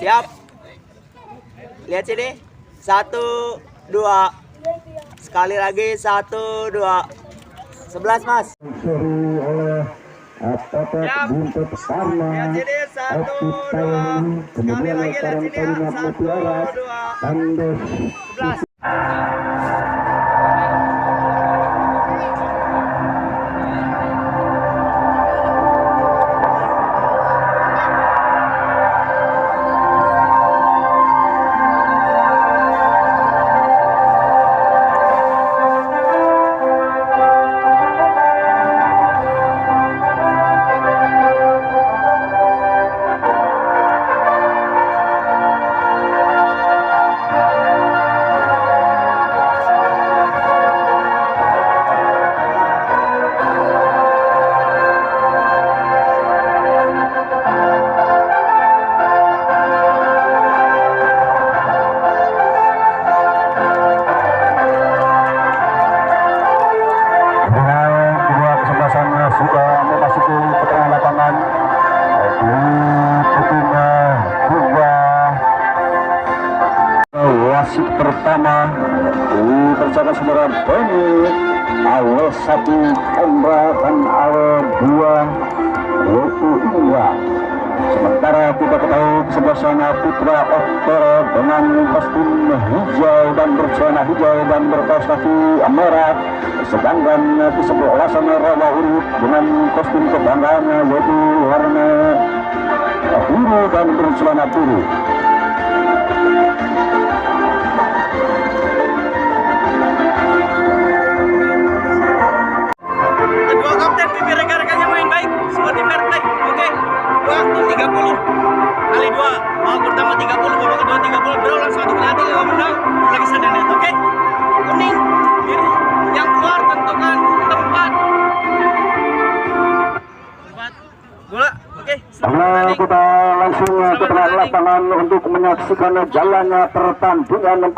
Siap. Lihat sini. 1, 2. Sekali lagi 1, 2. 11 Mas. Siap. Lihat sini 1, 2. Sekali lagi lihat sini ya. 1, 2. 11. Wasit pertama dikerjakan saudara Beni awal 1 Hendra dan awal 2 yaitu Indra. Sementara kita ketahui sebelah sana Putra Oktoro dengan kostum hijau dan bercelana hijau dan berkaos kaki merah, sedangkan di sebelah sana Rawa Urip dengan kostum kebanggaannya yaitu warna biru dan bercelana biru. Kali 2, babak pertama 30, babak kedua 30, berulang 1 penalti 5 menang, lagi sedannya, oke? Kuning, biru, yang keluar tentukan tempat bola, oke? Kita langsung ke lapangan untuk menyaksikan jalannya pertandingan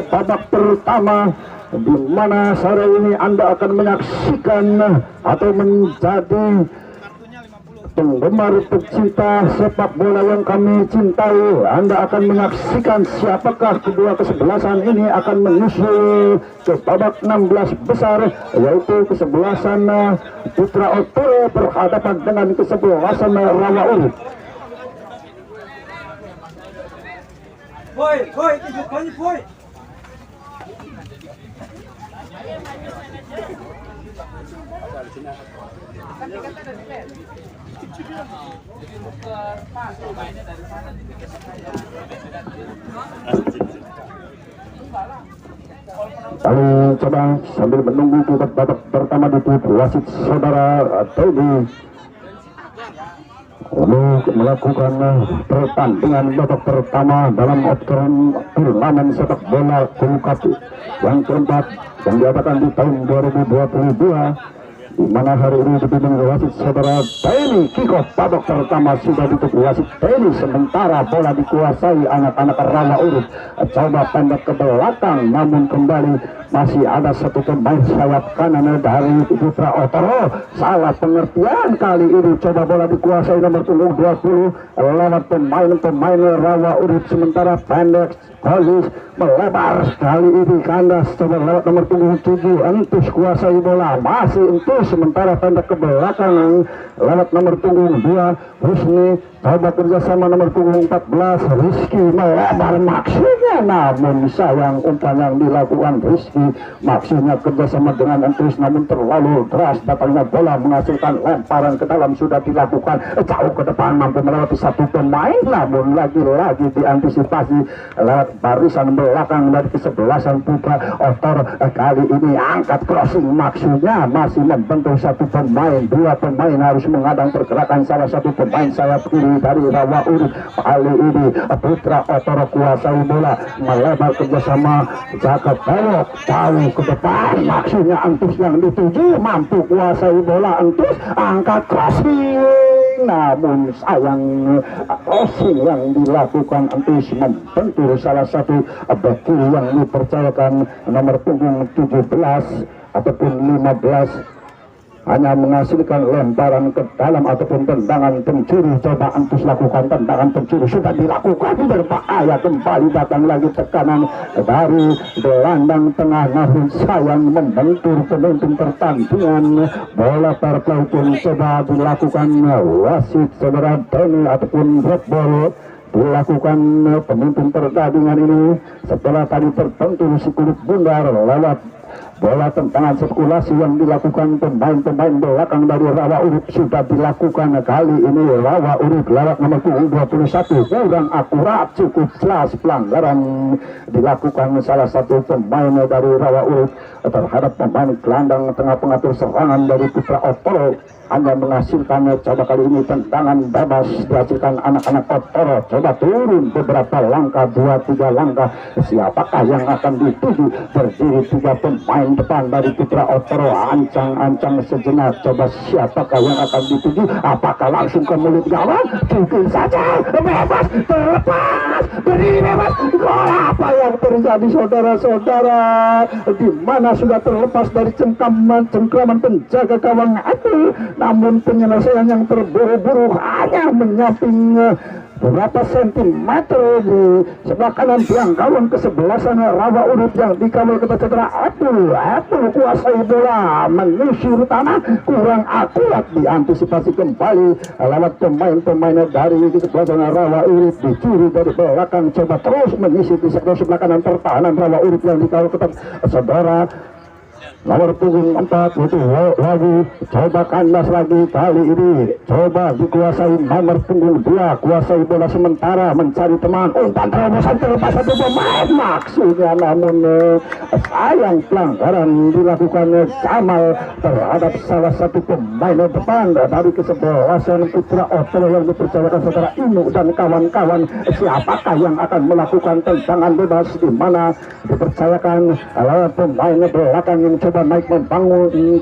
babak pertama, di mana sore ini Anda akan menyaksikan atau menjadi penggemar pecinta sepak bola yang kami cintai. Anda akan menyaksikan siapakah kedua kesebelasan ini akan menyusul ke babak 16 besar, yaitu kesebelasan Putra Oktoro berhadapan dengan kesebelasan Rawa Urip. Kami coba sambil menunggu babak pertama ditutup wasit saudara Teddy untuk melakukan pertandingan babak pertama dalam turnamen sepak bola Kulkati yang keempat yang diadakan di tahun 2022, di mana hari ini dipimpin wasit saudara Teddy. Kickoff babak pertama sudah ditutup wasit Teddy, sementara bola dikuasai anak-anak Rawa Urip. Coba pendek ke belakang, namun kembali masih ada satu pemain sayap kanan dari Putra Oktoro. Salah pengertian kali ini, coba bola dikuasai nomor punggung 20 lewat pemain Rawa Urip, sementara pendek halus melebar sekali ini kandas, coba lewat nomor punggung 7 Entus kuasai bola, masih Entus, sementara pendek ke belakang lewat nomor punggung 2 Husni, coba kerjasama nomor punggung 14 Rizky melebar maksudnya, namun sayang umpan yang dilakukan Rizky maksudnya kerjasama dengan Entus, namun terlalu deras datangnya bola menghasilkan lemparan ke dalam, sudah dilakukan jauh ke depan, mampu melewati satu pemain, namun lagi-lagi diantisipasi lewat barisan belakang dari kesebelasan Putra Oktoro. Kali ini angkat crossing, maksudnya masih membentuk satu pemain, dua pemain harus mengadang pergerakan salah satu pemain sayap kiri dari Rawa Urip. Kali ini Putra Oktoro kuasai bola, melebar kerjasama Jakob belok jauh ke depan, maksudnya Entus yang dituju, mampu kuasai bola Entus, angkat crossing, namun sayang crossing yang dilakukan Entus membentur salah satu bek kiri yang dipercayakan nomor punggung 17 ataupun 15 hanya menghasilkan lemparan ke dalam ataupun tendangan pencuri. Coba Antus lakukan tendangan pencuri, sudah dilakukan, berbahaya, kembali datang lagi tekanan dari gelandang tengah, namun sayang membentur pemimpin pertandingan. Bola terplay pun coba dilakukan wasit saudara Denny ataupun red ball dilakukan pemimpin pertandingan ini setelah tadi terbentur si kulit bundar lewat bola tendangan sirkulasi yang dilakukan pemain-pemain belakang dari Rawa Urip. Sudah dilakukan kali ini Rawa Urip lewat nomor punggung 21 kurang akurat, cukup jelas pelanggaran dilakukan salah satu pemain dari Rawa Urip terhadap pemain gelandang tengah pengatur serangan dari Putra Otoro. Hanya menghasilkan coba kali ini tendangan bebas dihasilkan anak-anak Otoro. Coba turun beberapa langkah, 2-3 langkah, siapakah yang akan dituju? Berdiri 3 pemain depan dari Putra Otoro, ancang-ancang sejenak. Coba siapakah yang akan dituju? Apakah langsung ke mulut gawang? Mungkin saja bebas, terlepas, berdiri bebas. Gol apa yang terjadi saudara-saudara? Di mana sudah terlepas dari cengkraman penjaga gawang itu, namun penyelesaian yang terburu-buru hanya menyamping beberapa sentimeter di sebelah kanan tiang gawang kesebelasan Rawa Urip yang dikawal kepada cedera Apple kuasai bola menyusur tanah, kurang akurat, diantisipasi kembali lewat pemain-pemain dari kesebelasan Rawa Urip, dicuri dari belakang, coba terus menyisir di sektor sebelah kanan pertahanan Rawa Urip yang dikawal kepada saudara nomor punggung 4 itu lagi, coba kandas lagi, kali ini coba dikuasai nomor punggung 2, kuasai bola sementara, mencari teman, umpan terobosan terlepas satu pemain maksudnya, namun sayang pelanggaran dilakukan Jamal terhadap salah satu pemain depan dari kesebelasan Putra Otoro yang dipercayakan saudara Inu dan kawan-kawan. Siapakah yang akan melakukan tendangan bebas, di mana dipercayakan pemain belakang yang coba naik membangun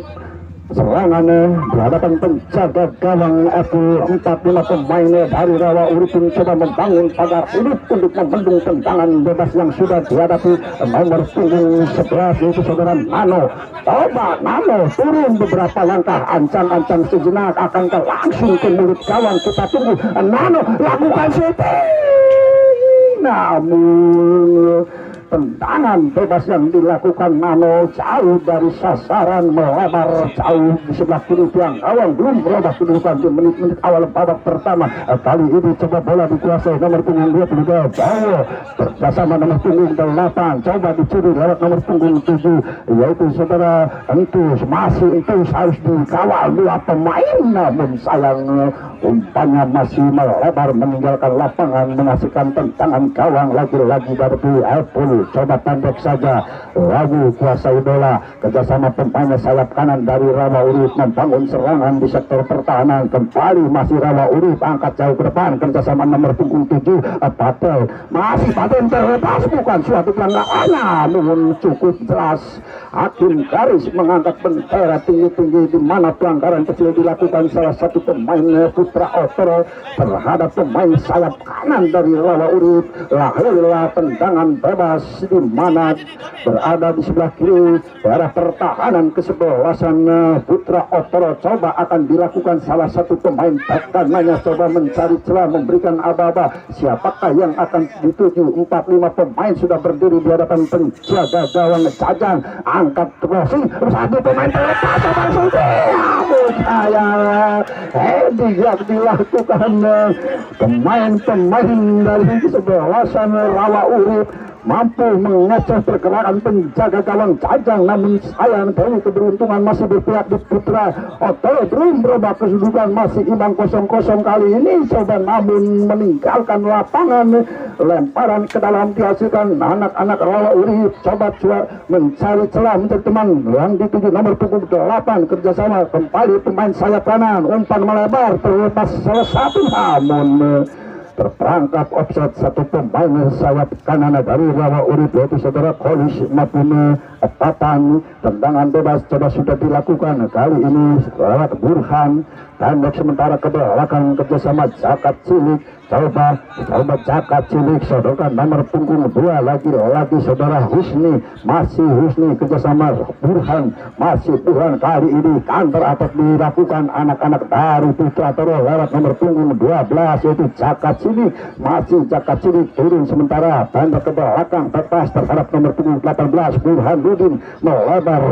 serangan di hadapan penjaga gawang F45 pemain dari Rawa Urip coba membangun pagar hidup untuk membendung tendangan bebas yang sudah dihadapi nomor punggung 11 yaitu saudara Nano. Coba Nano turun beberapa langkah, ancang-ancang sejenak, akankah langsung ke mulut gawang? Kita tunggu. Nano lakukan shooting, namun tendangan bebas yang dilakukan Nano jauh dari sasaran, melebar jauh di sebelah kiri tiang gawang. Belum berubah kedudukan di menit-menit awal babak pertama. Kali ini coba bola dikuasai nomor punggung 22 jauh bersama nomor punggung 8, coba dicuri lewat nomor punggung 7 yaitu saudara Entus. Masih Entus harus dikawal 2 pemain, namun sayang umpannya masih melebar meninggalkan lapangan, menghasilkan tendangan gawang lagi-lagi dari Apple. Coba pendek saja, lagu kuasai bola, kerjasama pemain sayap kanan dari Rawa Urip membangun serangan di sektor pertahanan. Kembali masih Rawa Urip angkat jauh ke depan, kerjasama nomor punggung 7 Patel, masih Patel terlepas, bukan suatu pelanggaran, namun cukup jelas hakim garis mengangkat bendera tinggi-tinggi, di mana pelanggaran kecil dilakukan salah satu pemain Putra Otoro terhadap pemain sayap kanan dari Rawa Urip. Lahirlah tendangan bebas di mana berada di sebelah kiri daerah pertahanan kesebelasan Putra Otoro. Coba akan dilakukan salah satu pemain kanannya, coba mencari celah, memberikan aba-aba. Siapakah yang akan dituju? 4-5 pemain sudah berdiri di hadapan penjaga gawang Jajang, angkat crossing, satu pemain terlepas, coba shooting, yang dilakukan pemain-pemain dari kesebelasan Rawa Urip mampu mengecek pergerakan penjaga gawang Jajang, namun sayang dari keberuntungan masih berpihak di Putra Otoro. Belum berubah kedudukan, masih imbang 0-0 kali ini, coba namun meninggalkan lapangan, lemparan ke dalam dihasilkan anak-anak Rawa Urip. Coba mencari celah, mencari teman yang dituju nomor punggung 8, kerjasama kembali pemain sayap kanan, umpan melebar terlepas salah satu, namun terperangkap offside satu pemain sayap kanan dari Rawa Urip yaitu saudara Kolis maupun Patan. Tendangan bebas coba sudah dilakukan kali ini lewat Burhan, pendek sementara ke belakang kerjasama Jakat Cilik. Coba Jakat Cilik sodorkan nomor punggung 2 lagi saudara Husni, masih Husni kerjasama Burhan, masih Burhan kali ini counter attack dilakukan anak-anak dari Putra Toro lewat nomor punggung 12 yaitu Jakat Cilik. Masih Jakat Cilik turun sementara pendek ke belakang tepas terhadap nomor punggung 18 Burhanuddin melebar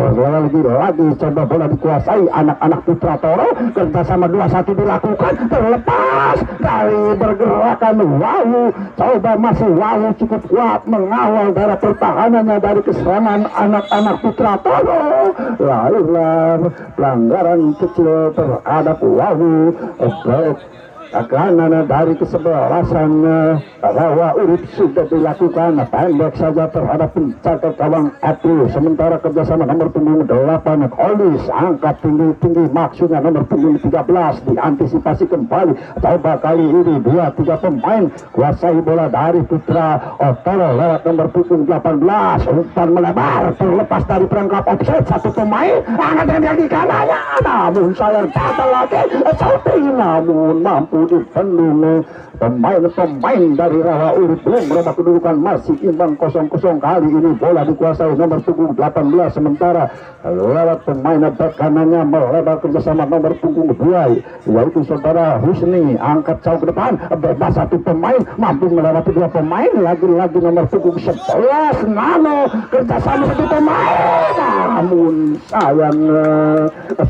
lagi coba bola dikuasai anak-anak Putra Toro kerjasama 2-1 dilakukan terlepas dari gerakan Wawu, coba masih Wawu cukup kuat mengawal dari pertahanannya dari keserangan anak-anak Putra Toro. Lahirlah pelanggaran kecil terhadap Wawu. Tekanan dari kesebelasan Rawa Urip sudah dilakukan pendek saja terhadap penjaga gawang April. Sementara kerjasama nomor punggung 8 Kolis angkat tinggi maksudnya nomor punggung 13 diantisipasi kembali. Coba kali ini 2-3 pemain kuasai bola dari Putra Otoro lewat nomor punggung 18. Umpan melebar terlepas dari perangkap offset satu pemain angkat yang kanannya, namun sayang gagal lagi namun mampu dipendung pemain dari Rawa Urip belum merubah kedudukan, masih imbang 0-0. Kali ini bola dikuasai nomor punggung 18 sementara lewat pemain back kanannya melebar kerjasama nomor punggung 2 yaitu saudara Husni angkat jauh ke depan bebas satu pemain mampu melewati 2 pemain lagi nomor punggung 11 Nano kerjasama satu pemain namun sayang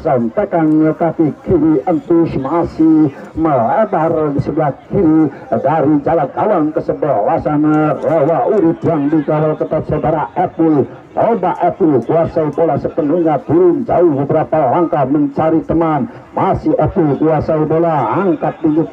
sampaikan kaki kiri Entus masih melebar di sebelah kiri dari jalan gawang kesebelasan Rawa Urip yang dikawal ketat saudara Epul. Coba Epul kuasai bola sepenuhnya turun jauh beberapa langkah mencari teman, masih Epul kuasai bola angkat tinggi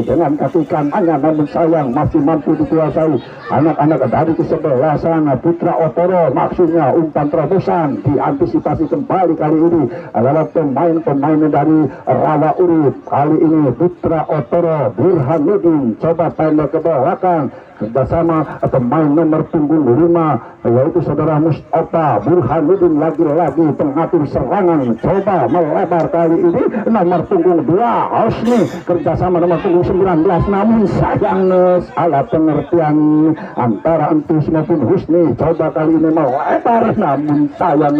dengan kaki kanannya namun sayang masih mampu dikuasai anak-anak dari kesebelasan Putra Otoro. Maksudnya umpan terobosan diantisipasi kembali kali ini adalah pemain dari Rawa Urip. Kali ini Putra Otoro Burhanuddin coba pendek ke belakang kerjasama pemain nomor punggung 5 yaitu saudara Mustafa Burhanuddin lagi pengatur serangan coba melebar kali ini nomor punggung 2 Husni kerjasama nomor punggung 19 namun sayang salah pengertian antara Entus maupun Husni. Coba kali ini melebar namun sayang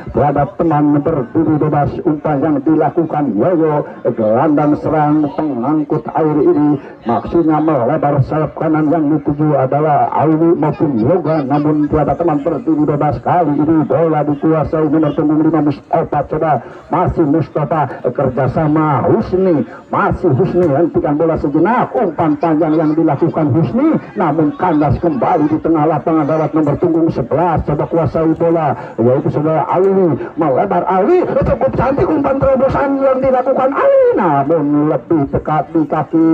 terhadap teman berdiri bebas. Umpan yang dilakukan Yoyo gelandang serang pengangkut air ini maksudnya melebar sayap kanan yang dituju adalah Awi maupun Yoga namun terhadap teman berdiri bebas. Kali ini bola dikuasai nomor punggung 5 Mustafa. Coba masih Mustafa kerjasama Husni, masih Husni hentikan bola sejenak. Umpan panjang yang dilakukan Husni namun kandas kembali di tengah lapangan lewat nomor punggung 11. Coba kuasai bola yaitu saudara Ali melebar. Ali cukup cantik umpan terobosan yang dilakukan Ali namun lebih dekat di kaki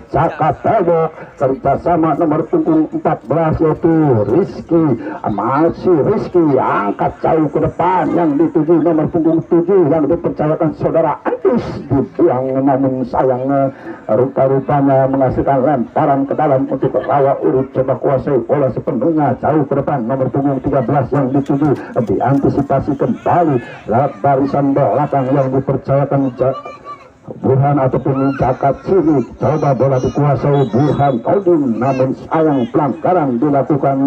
Jakat Tebok kerjasama nomor punggung 14 yaitu Rizky. Masih Rizky angkat jauh ke depan yang dituju nomor punggung 7 yang dipercayakan saudara Antus dibuang namun sayang rupa-rupanya menghasilkan lemparan ke dalam untuk Rawa Urip. Coba kuasai bola sepenuhnya jauh ke depan nomor punggung 13 yang dituju diantisipasi kembali lewat barisan belakang yang dipercayakan Burhan ataupun Jakat Cilik. Coba bola dikuasai Burhan Kodin namun sayang pelanggaran dilakukan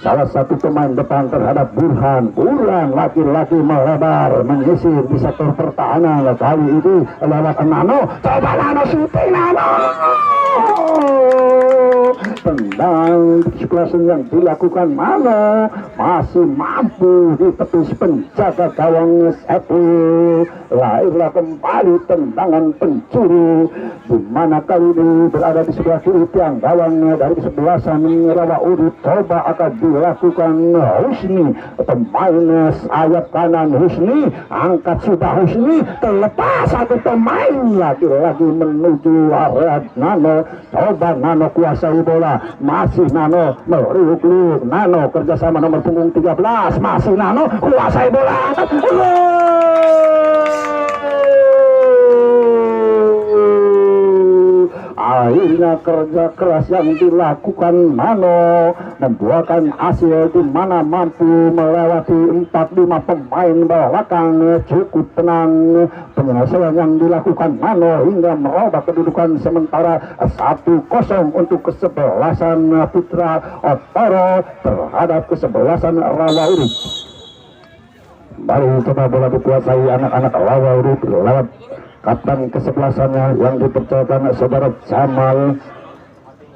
salah satu pemain depan terhadap Burhan lagi melebar menyisir di sektor pertahanan. Kali ini lewat Nano, coba Nano shooting Nano tendang kesuksesan yang dilakukan Nano masih mampu ditepis penjaga gawang Sepul. Lahirlah kembali tendangan pencuri di mana kali ini berada di sebelah kiri tiang gawang dari kesebelasan Rawa Urip. Coba akan dilakukan Husni, pemain sayap kanan Husni angkat sudah Husni terlepas satu pemain lagi menuju area Nano. Coba Nano kuasai bola, masih Nano meriuk-riuk. Nano kerjasama nomor punggung 13 masih Nano kuasai bola. akhirnya kerja keras yang dilakukan Nano membuahkan hasil di mana mampu melewati 4-5 pemain belakang. Cukup tenang penyelesaian yang dilakukan Nano hingga merubah kedudukan sementara 1-0 untuk kesebelasan Putra Otoro terhadap kesebelasan Rawa Urip. Baru coba bola dikuasai anak-anak Rawa Urip lewat kapten kesebelasannya yang dipercayakan saudara Jamal.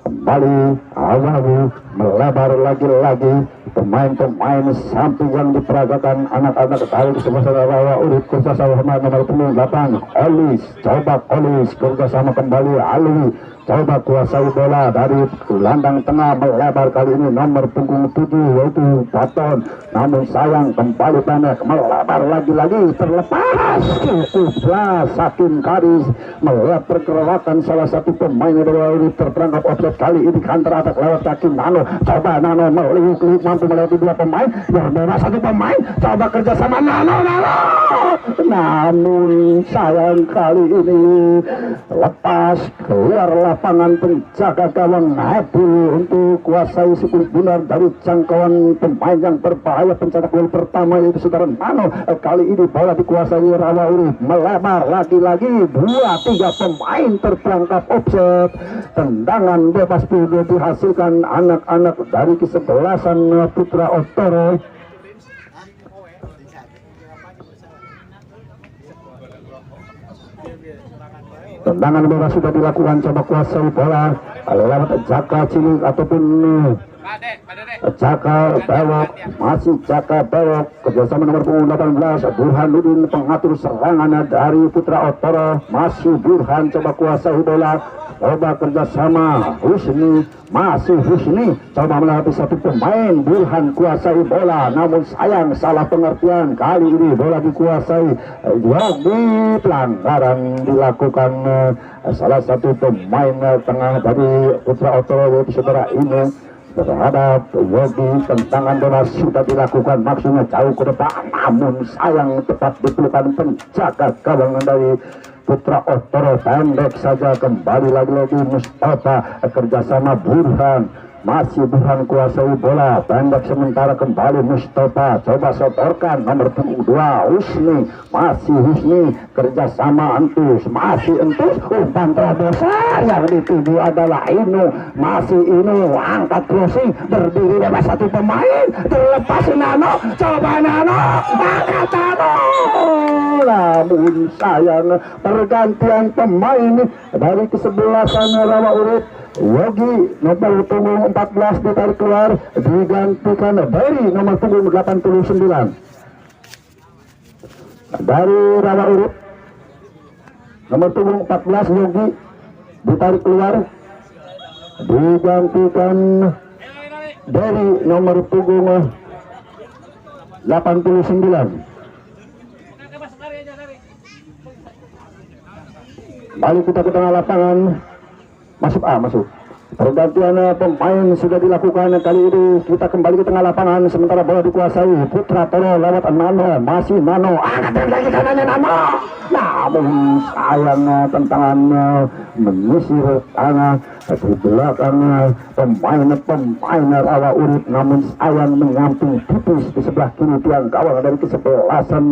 Kembali Awawi melebar lagi-lagi pemain-pemain samping yang diperagakan anak-anak dari kesebelasan Rawa Urip kerjasama nomor 8 Olis. Coba Olis kerjasama kembali Alwi. Coba kuasai bola dari gelandang tengah melebar kali ini nomor punggung 7 yaitu Baton, namun sayang kembali pendek melebar lagi-lagi terlepas. Cukuplah Sakin Karis melihat pergerakan salah satu pemain dari terperangkap offside kali ini counter attack lewat kaki Nano. Coba Nano meliuk-liuk mampu melewati 2 pemain berbeda 1 pemain. Coba kerjasama Nano. Namun sayang kali ini lepas keluar lapangan penjaga gawang Abdul untuk kuasai cukup benar dari jangkauan pemain yang berbahaya. Pencetak gol pertama yaitu saudara Nano. Kali ini bola dikuasai Rawa Urip melebar lagi-lagi 2-3 pemain terperangkap offset. Tendangan bebas pilihan dihasilkan anak-anak dari kesebelasan Putra Otoro. Tendangan bola sudah dilakukan, coba kuasai bola lewat Jaka Cilik ataupun Jaka Bewok, masih Jaka Bewok kerjasama nomor 18 Burhanuddin pengatur serangan dari Putra Otoro. Masih Burhan coba kuasai bola, coba kerjasama Husni, masih Husni coba melewati 1 pemain. Burhan kuasai bola, namun sayang salah pengertian. Kali ini bola dikuasai Yogi. Pelanggaran dilakukan salah satu pemain tengah dari Putra Otoro yaitu saudara ini terhadap Yogi. Tentangan bola sudah dilakukan maksudnya jauh ke depan, namun sayang tepat dipelukan penjaga gawang dari Putra Otoro. Pendek saja kembali lagi-lagi Mustafa kerjasama Burhan. Masih Burhan kuasai bola, pendek sementara kembali Mustafa. Coba setorkan nomor 2 Husni, masih Husni kerjasama Entus, masih Entus. Umpan terbesar yang dituju adalah Inu, masih Inu angkat crossing berdiri bebas 1 pemain terlepas Nano. Coba Nano angkat Nano, namun sayang pergantian pemain dari kesebelasan Rawa Urip. Yogi nomor punggung 14 ditarik keluar digantikan dari nomor punggung 89 dari Rawa Urip. Nomor punggung 14 Yogi ditarik keluar digantikan dari nomor punggung 89. Balik kita ke tengah lapangan. Masuk. Pergantian pemain sudah dilakukan. Kali ini kita kembali ke tengah lapangan sementara bola dikuasai Putra Toro lewat Nano. Masih Nano angkat lagi kanannya Nano, namun sayang tentangan menyisir tanah di belakang pemain Rawa Urip, namun sayang menyamping tipis di sebelah kiri tiang gawang dari kesebelasan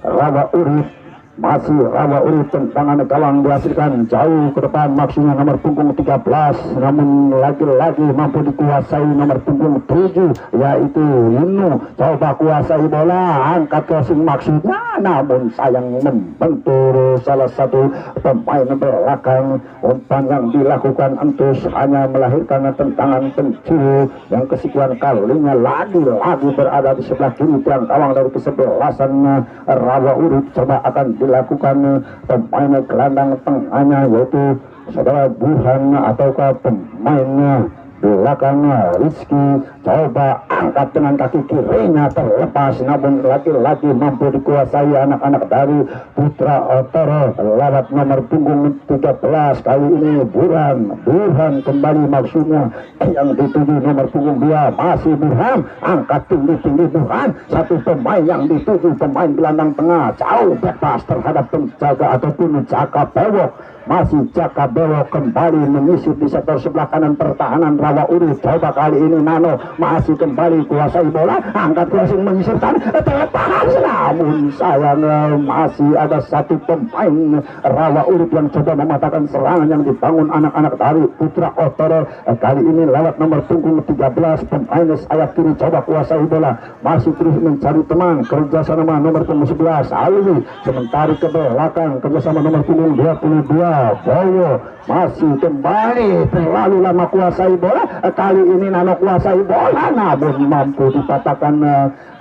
Rawa Urip. Masih Rawa Urip, tendangan gawang dihasilkan jauh ke depan maksudnya nomor punggung 13, namun lagi-lagi mampu dikuasai nomor punggung 7 yaitu Inu. Coba kuasai bola, angkat crossing maksudnya, namun sayang membentur salah satu pemain belakang. Umpan yang dilakukan Entus hanya melahirkan tendangan pencuri yang kesekian kalinya lagi-lagi berada di sebelah kiri tiang gawang dari kesebelasan Rawa Urip. Coba akan dilakukan pemain gelandang tengahnya yaitu saudara Burhan ataukah pemainnya belakangnya Rizky. Coba angkat dengan kaki kirinya terlepas, namun lagi-lagi mampu dikuasai anak-anak dari Putra Otoro lewat nomor punggung 13. Kali ini Burhan kembali maksudnya yang dituju nomor punggung 2. Masih Burhan angkat tinggi Burhan, 1 pemain yang dituju pemain gelandang tengah jauh bebas terhadap penjaga ataupun Jaka Bewok. masih Jaka Belok kembali menyisir di sektor sebelah kanan pertahanan Rawa Urip. Coba kali ini Nano masih kembali kuasai bola, angkat crossing menyisirkan, terlepas, namun sayang masih ada satu pemain Rawa Urip yang coba mematahkan serangan yang dibangun anak-anak dari Putra Otoro. Kali ini lewat nomor punggung 13 pemain sayap kiri coba kuasai bola, masih terus mencari teman, kerjasama nomor punggung 11 Alwi, sementara ke belakang kerjasama nomor punggung 22 Boyo masih kembali terlalu lama kuasai bola. Kali ini Nano kuasai bola namun mampu dipatahkan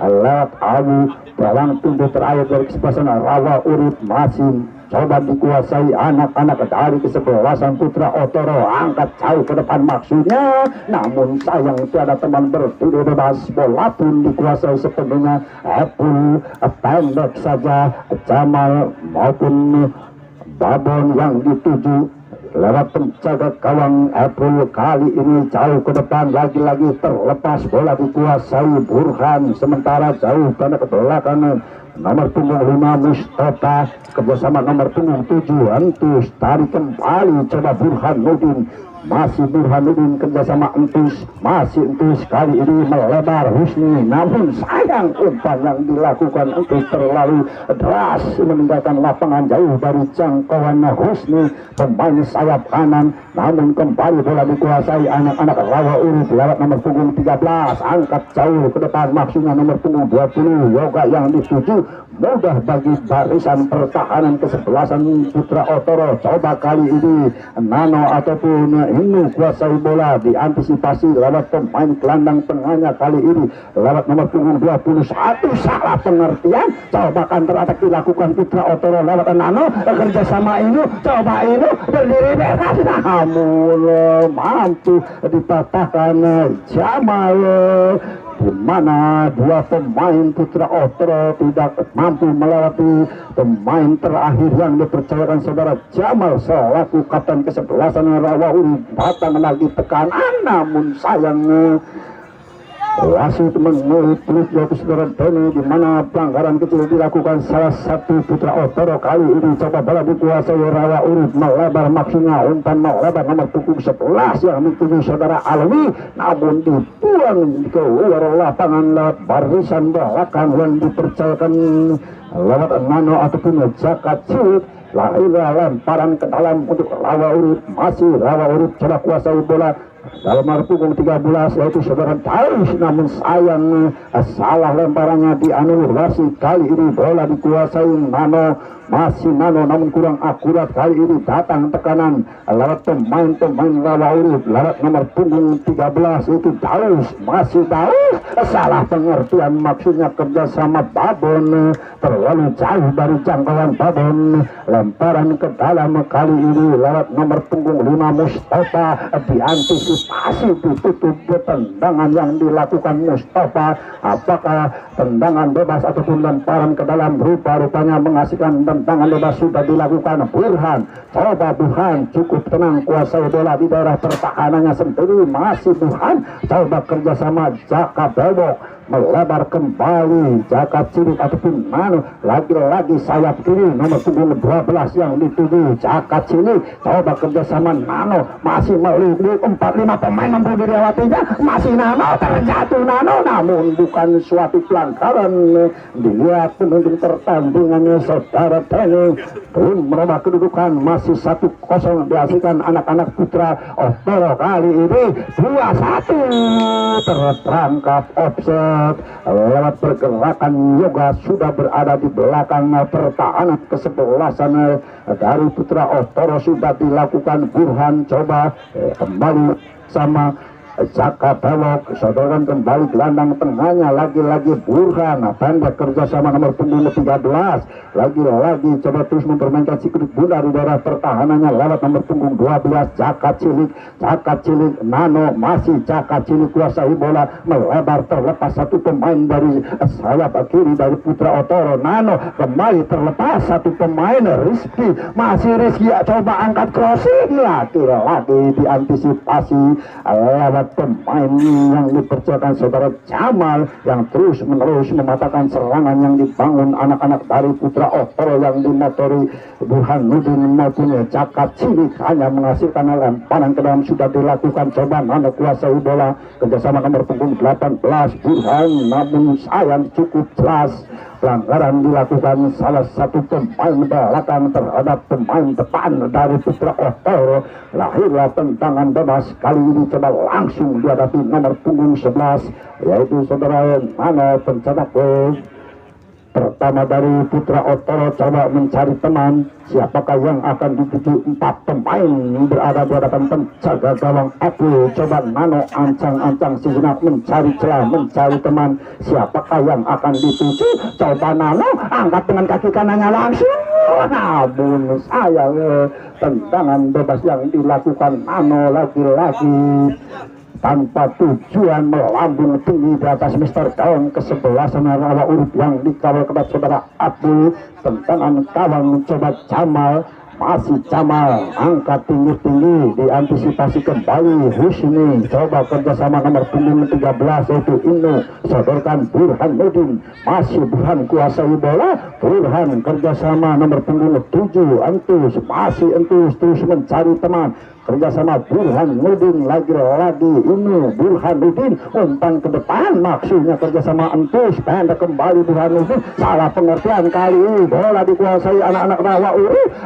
lewat Abu. Dalam tunggu terakhir dari kesempatan Rawa Urip masih coba dikuasai anak-anak dari kesebelasan Putra Otoro, angkat jauh ke depan maksudnya, namun sayang tiada teman bertuduh bebas, bola pun dikuasai sepenuhnya. Apple pendek saja Jamal maupun Babon yang dituju lewat penjaga gawang Apple. Kali ini jauh ke depan, lagi-lagi terlepas, bola dikuasai Burhan, sementara jauh ke belakang nomor punggung 5 Mustafa kerjasama nomor punggung 7 Antus, tarik kembali coba Burhanuddin, masih Burhanuddin kerjasama Entus, masih Entus, kali ini melebar Husni, namun sayang umpan yang dilakukan Entus terlalu deras meninggalkan lapangan jauh dari jangkauan Husni pemain sayap kanan. Namun kembali bola dikuasai anak-anak Rawa Urip lewat nomor punggung 13, angkat jauh ke depan maksudnya nomor punggung 20 Yoga yang dituju, mudah bagi barisan pertahanan kesebelasan Putra Otoro. Coba kali ini Nano ataupun Hinu kuasai bola, diantisipasi lewat pemain gelandang tengahnya, kali ini lewat nomor punggung 21, salah pengertian, coba counter attack dilakukan Putra Otoro lewat Nano, kerjasama ini coba ini berdiri bebas, namun mampu dipatahkan Jamal, di mana dua pemain Putra Otoro tidak mampu melewati pemain terakhir yang dipercayakan saudara Jamal selaku kapten kesebelasan Rawa Urip. Datang lagi tekanan, namun sayang wasit menurut waktu saudara Tony, di mana pelanggaran kecil dilakukan salah satu Putra Otoro. Kali ini coba bola dikuasai Rawa Urip, melebar maksudnya umpan melebar nomor punggung 11 yang dituju saudara Alwi, namun dibuang ke luar lapangan lewat barisan belakang yang dipercayakan lewat Nano ataupun Jaka Cilik. Lahirlah lemparan ke dalam untuk Rawa Urip, masih Rawa Urip coba kuasai bola dalam nomor punggung 13 yaitu saudara Daus, namun sayang salah lemparannya dianulir wasit. Kali ini bola dikuasai Nano, masih Nano namun kurang akurat. Kali ini datang tekanan lewat pemain-pemain Rawa Urip lewat nomor punggung 13 yaitu Daus, masih Daus, salah pengertian maksudnya kerjasama Babon, terlalu jauh dari jangkauan Babon, lemparan ke dalam. Kali ini lewat nomor punggung 5 Mustafa, diantisipasi ditutup tendangan yang dilakukan Mustafa. Apakah tendangan bebas ataupun lemparan ke dalam? Rupanya menghasilkan tendangan bebas sudah dilakukan Burhan. Coba Burhan cukup tenang kuasai bola di daerah pertahanannya sendiri, masih Burhan coba kerjasama Jaka Belok, melebar kembali Jaka Cilik ataupun Nano, lagi-lagi sayap kiri nomor punggung 12 yang dituju Jaka Cilik, coba kerjasama Nano, masih melulu 4-5 pemain mampu dilewatinya, masih Nano, terjatuh Nano, namun bukan suatu pelanggaran. Dilihat penunjuk pertandingannya saudara Teni belum merubah kedudukan, masih 1-0 dihasilkan anak-anak Putra Otoro. Kali ini 2-1 terperangkap offset lewat pergerakan Yoga, sudah berada di belakang pertahanan kesebelasan dari Putra Otoro. Sudah dilakukan Burhan, coba kembali sama Jaka Belok, sodoran kembali gelandang tengahnya, lagi-lagi Burhan pendek kerjasama nomor punggung 13, lagi-lagi coba terus mempermainkan si kulit bunda di daerah pertahanannya lewat nomor punggung 12 Jaka Cilik, Jaka Cilik Nano, masih Jaka Cilik kuasai bola, melebar terlepas satu pemain dari sayap kiri dari Putra Otoro. Nano kembali terlepas satu pemain Rizky, masih Rizky coba angkat crossing, lagi-lagi diantisipasi lewat terhadap pemain yang dipercayakan saudara Jamal yang terus menerus mematahkan serangan yang dibangun anak-anak dari Putra Otoro yang dimotori Burhanuddin maupun Cakap Cilik hanya menghasilkan lemparan ke dalam sudah dilakukan coba Nano kuasai bola kerjasama nomor punggung 18 Burhan, namun sayang cukup jelas pelanggaran dilakukan salah satu pemain belakang terhadap pemain depan dari Putra Otoro. Lahirlah tendangan bebas kali ini coba langsung dihadapi nomor punggung 11 yaitu saudara Nano pencetak gol pertama dari Putra Otoro. Coba mencari teman, siapakah yang akan dituju? 4 pemain berada di hadapan penjaga gawang Apple. Coba Nano ancang-ancang sejenak mencari celah, mencari teman, siapakah yang akan dituju? Coba Nano angkat dengan kaki kanannya langsung, namun sayang tendangan bebas yang dilakukan Nano lagi-lagi tanpa tujuan melambung tinggi di atas Mister Gawang kesebelasan rawa urut yang dikawal kepada saudara Abdul. Tentangan gawang coba Jamal, masih Jamal angkat tinggi-tinggi diantisipasi kembali Husni. Coba kerjasama nomor punggung 13 yaitu Inu sodorkan Burhanuddin, masih Burhan kuasai bola. Burhan kerjasama nomor punggung 7 Entus, masih Entus terus mencari teman kerjasama Burhanuddin lagi-lagi ini Burhanuddin umpan ke depan maksudnya kerjasama Entus pendek kembali Burhanuddin, salah pengertian kali ini bola dikuasai anak-anak rawa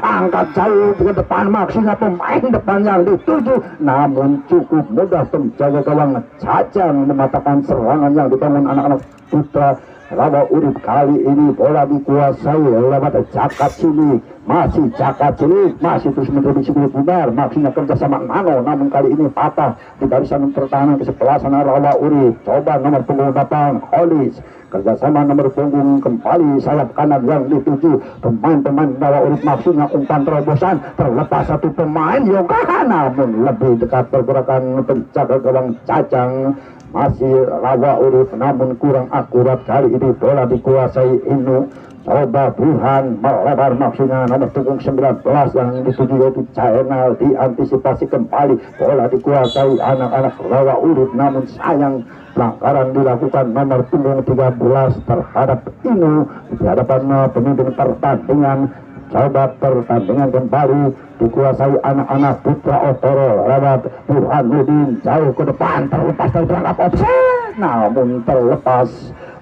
angkat jauh ke depan maksudnya pemain depan yang dituju, namun cukup mudah penjaga gawang Cacang mematahkan serangan yang dibangun anak-anak Putra Rawa Urip. Kali ini bola dikuasai lewat Cakap Cilik, masih Cakap Cilik masih terus menjadi Cilik Bubar maksudnya kerjasama Nano, namun kali ini patah di barisan pertahanan kesebelasan Rawa Urip. Coba nomor punggung 8 Olis kerjasama nomor punggung kembali sayap kanan yang dituju pemain-pemain Rawa Urip maksudnya umpan terobosan terlepas satu pemain Yoga, namun lebih dekat pergerakan penjaga gawang Cacang masih Rawa Urip namun kurang akurat. Kali ini bola dikuasai Inu. Coba Burhan melebar maksudnya nomor punggung 19 yang dituju yaitu Caenal diantisipasi kembali bola dikuasai anak-anak Rawa Urip, namun sayang pelanggaran dilakukan nomor punggung 13 terhadap Inu di hadapan pemimpin pertandingan. Coba pertandingan kembali dikuasai anak-anak Putra Otoro lewat Burhanuddin jauh ke depan terlepas dari perangkap offside, namun terlepas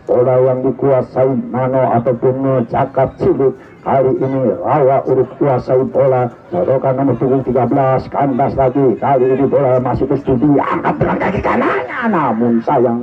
bola yang dikuasai Nano ataupun Cakap Cilik. Kali ini Rawa Urip kuasai bola sodorkan nomor punggung 13 kandas lagi. Kali ini bola masih terus diangkat dengan kaki kanannya, namun sayang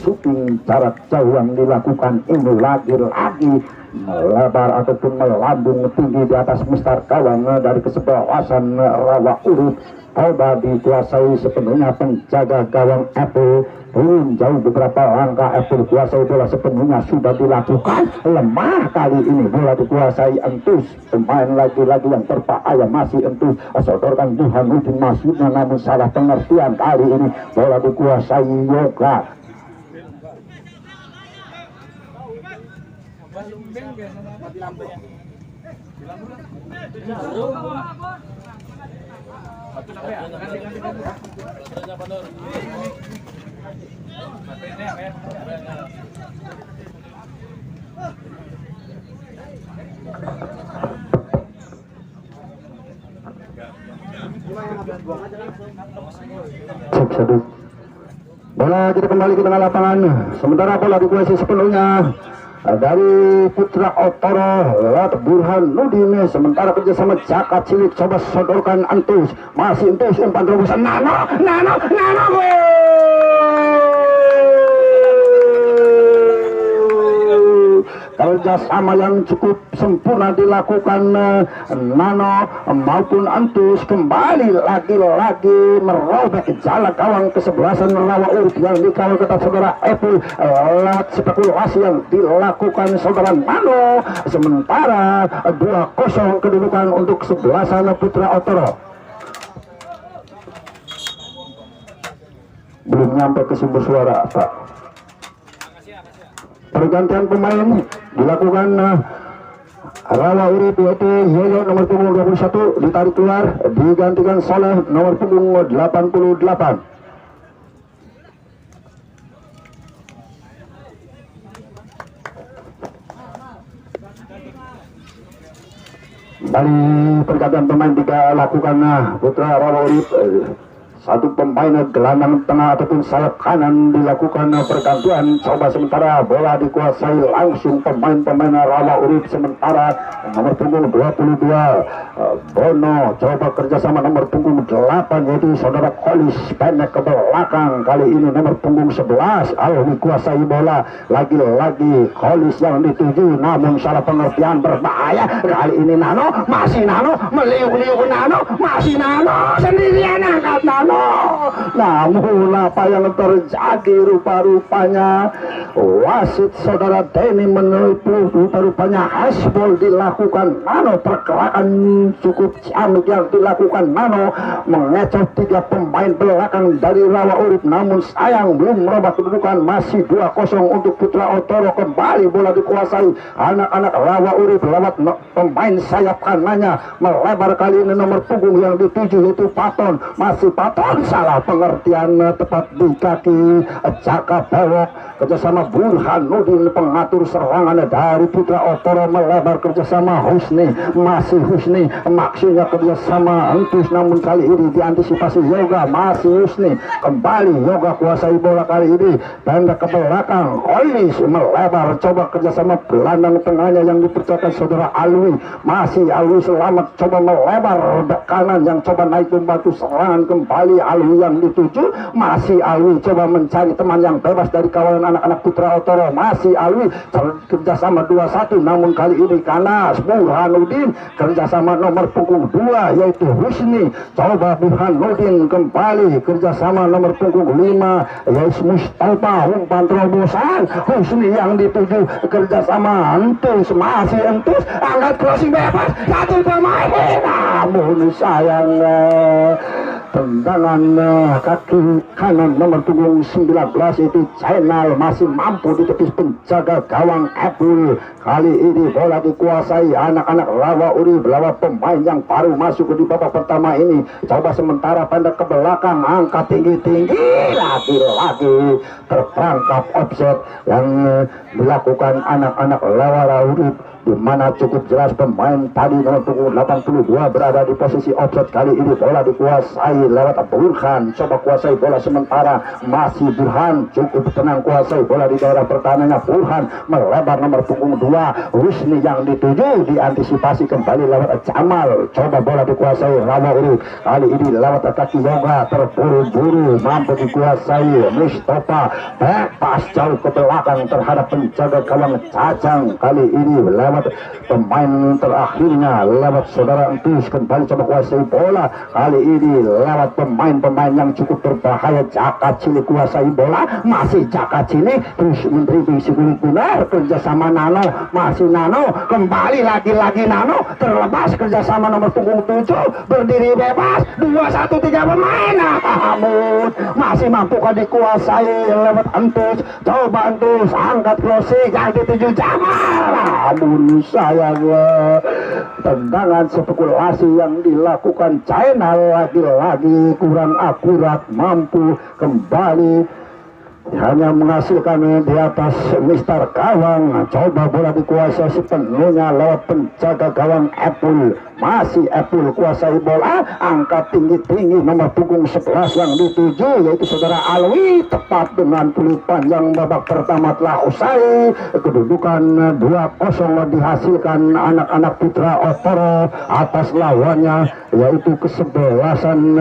shooting jarak jauh yang dilakukan ini lagi-lagi melebar ataupun melambung tinggi di atas Mister Gawang dari kesebelasan Rawa Urip. Coba dikuasai sepenuhnya penjaga gawang Apple, turun jauh beberapa langkah Apple kuasai bola sepenuhnya sudah dilakukan, lemah kali ini bola dikuasai Entus, pemain lagi-lagi yang berbahaya masih Entus sodorkan Burhanuddin maksudnya, namun salah pengertian kali ini bola dikuasai Yoga. Bola kita kembali ke tengah lapangan, sementara bola dikuasai sepenuhnya dari Putra Otoro lewat Burhanuddin, sementara kerjasama Cakap Cilik coba sodorkan Entus, masih Entus umpan terobosan Nano kerjasama yang cukup sempurna dilakukan Nano maupun Entus, kembali lagi-lagi merobek jala gawang kesebelasan Rawa Urip yang dikawal ketat saudara Apple lewat spekulasi yang dilakukan saudara Nano, sementara 2-0 kedudukan untuk kesebelasan Putra Otoro. Belum nyampe ke sumber suara Pak. Pergantian pemain dilakukan Rawa Urip yaitu Yoyo nomor punggung 21 ditarik keluar digantikan Soleh nomor punggung 88. kembali pergantian pemain dilakukan Putra Rawa Urip. Satu pemain gelandang tengah ataupun sayap kanan dilakukan pergantian. Coba sementara bola dikuasai langsung pemain-pemain Rawa Urip. Sementara nomor punggung 22 Bono coba kerjasama nomor punggung 8 yaitu saudara Kolis pendek ke belakang. Kali ini nomor punggung 11 Alwi kuasai bola. Lagi-lagi Kolis yang dituju, namun salah pengertian berbahaya. Kali ini Nano, masih Nano, meliuk-liuk Nano, masih Nano, sendirian angkat Nano. Namun apa yang terjadi, rupa-rupanya wasit saudara Denny menipu. Rupa-rupanya hasbol dilakukan Nano. Pergerakan cukup ciamik yang dilakukan Nano mengecoh 3 pemain belakang dari Rawa Urip, namun sayang belum merubah kedudukan. Masih 2-0 untuk Putra Otoro. Kembali bola dikuasai anak-anak Rawa Urip lewat pemain sayap kanannya, melebar kali ini nomor punggung yang dituju yaitu Paton. Masih Paton, salah pengertian tepat di kaki Jaka Bewok. Kerjasama Burhanuddin pengatur serangan dari Putra Otoro, melebar kerjasama Husni. Masih Husni, maksudnya kerjasama Entus, namun kali ini diantisipasi Yoga. Masih Husni, kembali Yoga kuasai bola kali ini pendek ke belakang. Kolis melebar, coba kerjasama gelandang tengahnya yang dipercayakan saudara Alwi. Masih Alwi selamat, coba melebar kanan yang coba naik membantu serangan. Kembali Alwi yang dituju, masih Alwi coba mencari teman yang bebas dari kawalan anak-anak Putra Otoro. Masih Alwi kerjasama 2-1, namun kali ini kanas Burhanuddin kerjasama nomor punggung 2 yaitu Husni. Coba Burhanuddin kembali kerjasama nomor punggung 5 yaitu Mustafa. Umpan terobosan Husni yang dituju kerjasama Entus. Masih Entus angkat crossing bebas, satu pemain, namun sayang tendangan kaki kanan nomor punggung 19 itu Channel masih mampu ditepis penjaga gawang Apple. Kali ini bola dikuasai anak-anak Rawa Urip lewat pemain yang baru masuk di babak pertama ini. Coba sementara pendek ke belakang, angkat tinggi-tinggi, lagi-lagi terperangkap offset yang dilakukan anak-anak Rawa Urip, di mana cukup jelas pemain tadi nomor punggung 82 berada di posisi offset. Kali ini bola dikuasai lewat Burhan. Coba kuasai bola sementara, masih Burhan cukup tenang kuasai bola di daerah pertahanannya. Burhan melebar nomor punggung 2 Husni yang dituju, diantisipasi kembali lewat Jamal. Coba bola dikuasai Rawa Urip. Kali ini lewat kaki Yoga, terburu-buru mampu dikuasai Mustafa. Pas jauh ke belakang terhadap penjaga gawang Cacang. Kali ini lewat pemain terakhirnya lewat saudara Entus. Kembali coba kuasai bola, kali ini lewat pemain-pemain yang cukup berbahaya. Jaka Cili kuasai bola, masih Jaka Cili terus menerima kulit benar kerjasama Nano. Masih Nano, kembali lagi-lagi Nano terlepas kerjasama nomor punggung 7, berdiri bebas 2-1-3 pemain, namun masih mampu dikuasai lewat Entus. Coba Entus angkat crossing yang dituju Jamal, namun sayang tendangan spekulasi yang dilakukan China lagi-lagi kurang akurat, mampu kembali hanya menghasilkan di atas Mister Gawang. Coba bola dikuasai sepenuhnya lewat penjaga gawang Apple. Masih Apple kuasai bola, angkat tinggi-tinggi nomor punggung 11 yang dituju yaitu saudara Alwi. Tepat dengan peluit panjang babak pertama telah usai. Kedudukan 2-0 dihasilkan anak-anak Putra Otoro atas lawannya yaitu kesebelasan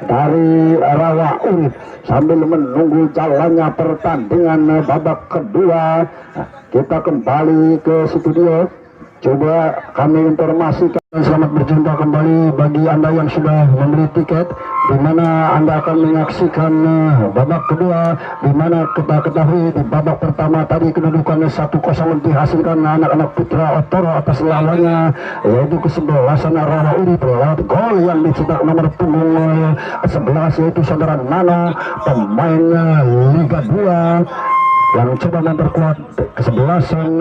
dari Rawa Urip. Sambil menunggu jalannya pertandingan babak kedua, kita kembali ke studio. Coba kami informasikan, selamat berjumpa kembali bagi Anda yang sudah membeli tiket, di mana Anda akan menyaksikan babak kedua, di mana kita ketahui di babak pertama tadi kedudukan 1-0 dihasilkan anak-anak Putra Otoro atas lawannya yaitu kesebelasan Rawa Urip lewat gol yang dicetak nomor punggung 11 yaitu saudara Nano, pemain Liga 2 yang coba memperkuat kesebelasan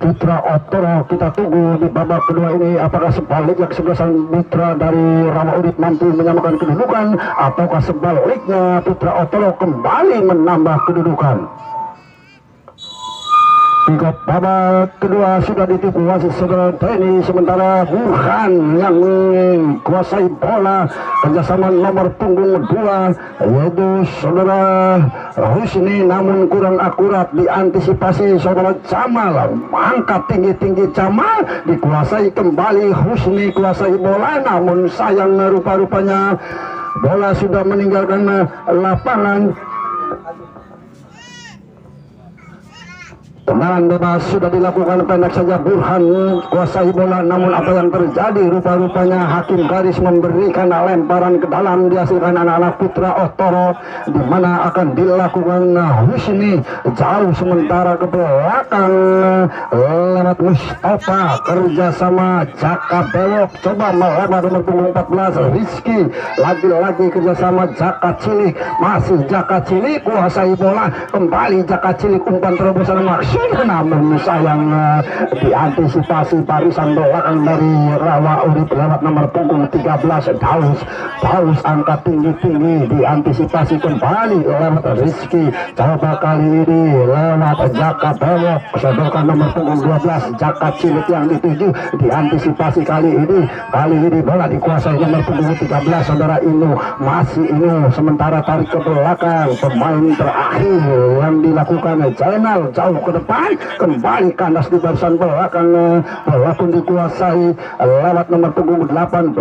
Putra Otoro. Kita tunggu di babak kedua ini apakah sebaliknya kesebelasan Putra dari Rawa Urip mampu menyamakan kedudukan ataukah sebaliknya Putra Otoro kembali menambah kedudukan. Hingga babak kedua sudah ditipu wasit saudara Denny, sementara Burhan yang kuasai bola kerjasama nomor punggung 2 yaitu saudara Husni, namun kurang akurat diantisipasi saudara Jamal. Angkat tinggi-tinggi Jamal, dikuasai kembali Husni, kuasai bola, namun sayang rupa-rupanya bola sudah meninggalkan lapangan. Tendangan bebas sudah dilakukan, pendek saja Burhan kuasai bola, namun apa yang terjadi rupa-rupanya hakim garis memberikan lemparan ke dalam, dihasilkan anak-anak Putra Otoro, di mana akan dilakukan Husni jauh sementara ke belakang lewat Mustafa kerjasama Jaka belok, coba melebar nomor punggung 14 Rizky, lagi-lagi kerjasama Jaka Cilik, masih Jaka Cilik kuasai bola, kembali Jaka Cilik, umpan terobosan maksud, namun sayang diantisipasi barisan belakang dari Rawa Urip lewat nomor punggung 13 Daus angkat tinggi-tinggi, diantisipasi kembali lewat Rizky, coba kali ini lewat Jaka belok, sodorkan nomor punggung 12 Jaka Cilik yang dituju, diantisipasi kali ini bola dikuasai nomor punggung 13 saudara Inu, masih Inu, sementara tarik ke belakang pemain terakhir yang dilakukan Jainal jauh ke depan, kembali kandas di barisan belakang, bola pun dikuasai lewat nomor punggung 18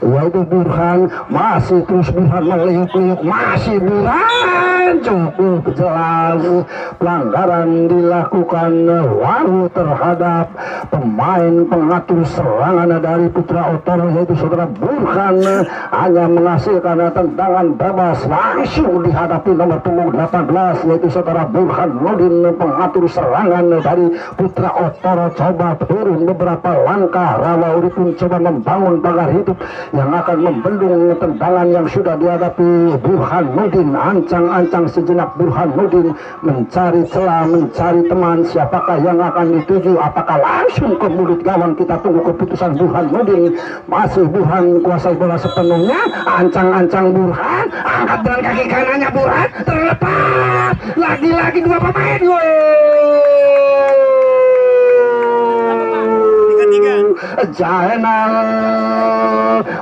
yaitu Burhan, masih terus Burhan meliuk-liuk, masih Burhan, cukup jelas pelanggaran dilakukan Waru terhadap pemain pengatur serangan dari Putra Otoro yaitu saudara Burhan, hanya menghasilkan tendangan bebas langsung dihadapi nomor punggung 18 yaitu saudara Burhan Nudin, pengatur serangan dari Putra Otoro. Coba turun beberapa langkah, Rawa Urip pun coba membangun pagar hidup yang akan membendung tendangan yang sudah dihadapi Burhan Nudin. Ancang-ancang sejenak Burhan Nudin mencari celah, mencari teman, siapakah yang akan dituju, apakah langsung ke mulut gawang, kita tunggu keputusan Burhan Nudin. Masih Burhan kuasai bola sepenuhnya, ancang-ancang Burhan, angkat dengan kaki kanannya Burhan, terlepas, lagi-lagi dua pemain, Jainal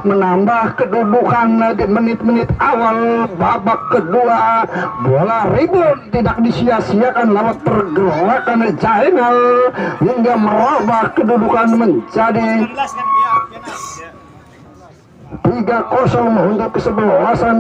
menambah kedudukan di menit-menit awal babak kedua. Bola rebound tidak disia-siakan lewat pergerakan Jainal hingga merubah kedudukan menjadi 3-0 untuk kesebelasan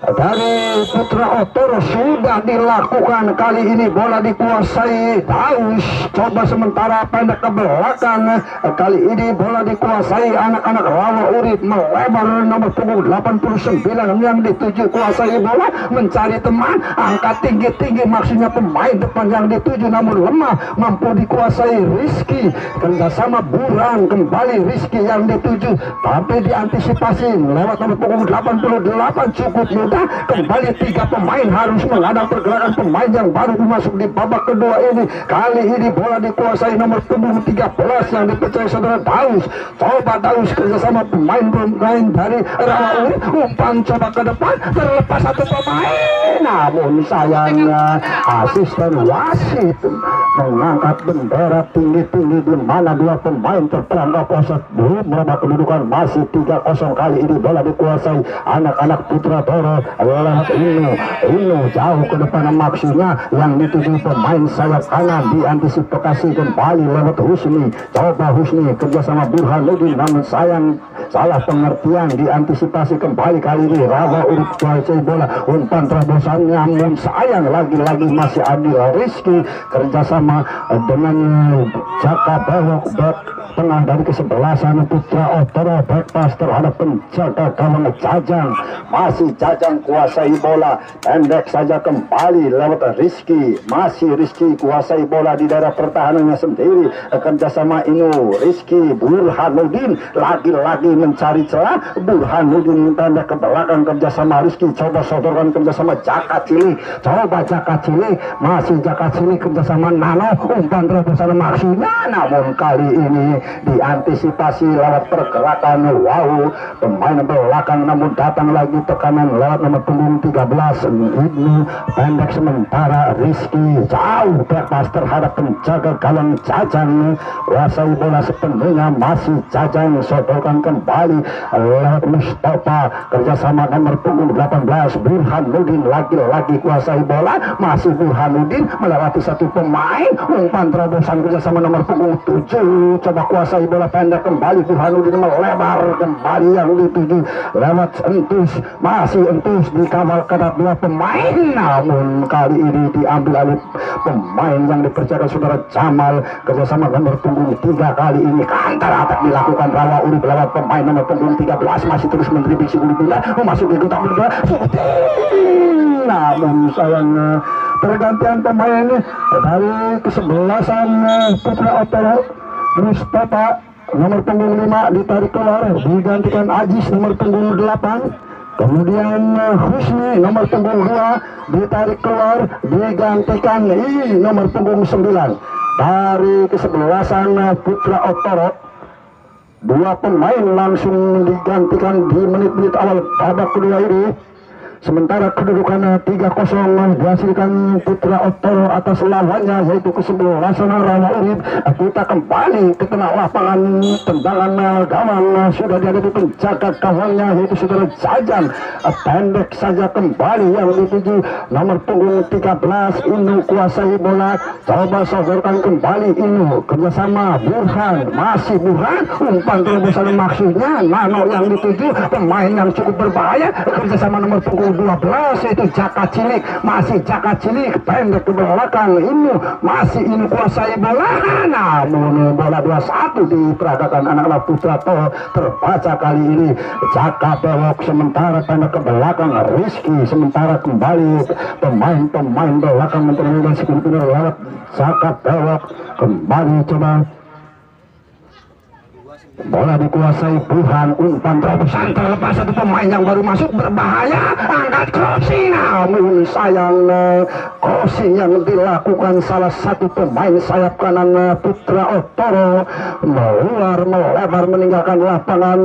dari Putra Otoro. Sudah dilakukan kali ini, bola dikuasai Daus, coba sementara pendek ke belakang, kali ini bola dikuasai anak-anak Rawa Urip, melebar nomor punggung 89 yang dituju, kuasai bola, mencari teman, angkat tinggi-tinggi, maksudnya pemain depan yang dituju namun lemah, mampu dikuasai Rizky, kerjasama Burhan, kembali Rizky yang dituju tapi diantisipasi lewat nomor punggung 88, cukup mudah. Kembali tiga pemain harus menghadap pergerakan pemain yang baru masuk di babak kedua ini. Kali ini bola dikuasai nomor punggung 13 yang dipercaya saudara Daus. Coba Daus kerjasama pemain dari Rawa Urip, umpan coba ke depan, terlepas satu pemain, namun sayangnya asisten wasit mengangkat bendera tinggi-tinggi di mana dua pemain terperangkap offside. Belum merubah kedudukan, masih 3-0. Kali ini bola dikuasai anak-anak Putra Toro lewat Inu jauh ke depan, maksudnya yang dituju pemain sayap kanan, diantisipasi kembali lewat Husni. Coba Husni kerjasama Burhan Nudin, namun sayang salah pengertian, diantisipasi kembali kali ini Rawa Urip kuasai bola, umpan terobosan, namun sayang lagi-lagi masih Adil Rizky kerjasama dengan Jaka belok back tengah dari kesebelasan Putra Otoro, back pass terhadap penjaga gawang Jajang, masih Jajang kuasai bola, pendek saja kembali lewat Rizky, masih Rizky kuasai bola di daerah pertahanannya sendiri, kerjasama Inu, Rizky, Burhanuddin, lagi-lagi mencari celah. Burhanuddin pendek ke belakang kerjasama Rizky, coba sodorkan kerjasama Jaka Cili, coba Jaka Cili, masih Jaka Cili kerjasama Nano, umpan terbesar maksudnya, namun kali ini diantisipasi lewat pergerakan. Wow, pemain belakang namun datang lagi tekanan lewat nomor punggung 13 ini pendek sementara Rizky jauh bebas terhadap penjaga gawang Jajang, kuasai bola sepenuhnya, masih Jajang sodorkan kembali lewat Mustafa kerjasama nomor punggung 18 Burhanuddin, lagi-lagi kuasai bola, masih Burhanuddin melewati satu pemain, umpan terobosan kerjasama nomor punggung 7, coba kuasai bola pendek kembali, Burhanuddin melebar kembali yang dituju lewat Entus, masih Entus dikawal ketat dua pemain, namun kali ini diambil alih pemain yang dipercayakan saudara Jamal kerjasama nomor punggung 3. Kali ini counter attack dilakukan Rawa Urip lewat pemain nomor punggung 13, masih terus mendribble si Gulibunda memasuki kotak bola, namun sayangnya pergantian pemain dari kesebelasan Putra Otoro. Mustafa nomor punggung 5 ditarik keluar digantikan Ajis nomor punggung 8, kemudian Husni nomor punggung 2 ditarik keluar digantikan nomor punggung 9 dari kesebelasan Putra Otoro. Dua pemain langsung digantikan di menit-menit awal babak kedua ini. Sementara kedudukan 3-0 dihasilkan Putra Otoro atas lawannya yaitu kesebelasan Rawa Urip. Kita kembali ke tengah lapangan, tendangan gawang sudah dihadapi penjaga gawangnya yaitu saudara Jajang, pendek saja kembali yang dituju nomor punggung 13 Inu kuasai bola, coba sodorkan kembali Inu kerjasama Burhan, masih Burhan, umpan terobosan maksudnya Nano yang dituju, pemain yang cukup berbahaya kerjasama nomor punggung 12 itu Jaka Cilik, masih Jaka Cilik pendek ke belakang Inu, masih Inu kuasai bola, namun bola 2-1 diperagakan anak-anak Putra Otoro. Terbaca kali ini Jaka belok sementara pendek ke belakang Rizky, sementara kembali pemain belakang menterima sekuntir lewat Jaka belok kembali, coba bola dikuasai Burhan, umpan terobosan terlepas satu pemain yang baru masuk berbahaya, angkat crossing, namun sayang crossing yang dilakukan salah satu pemain sayap kanan Putra Otoro melebar meninggalkan lapangan,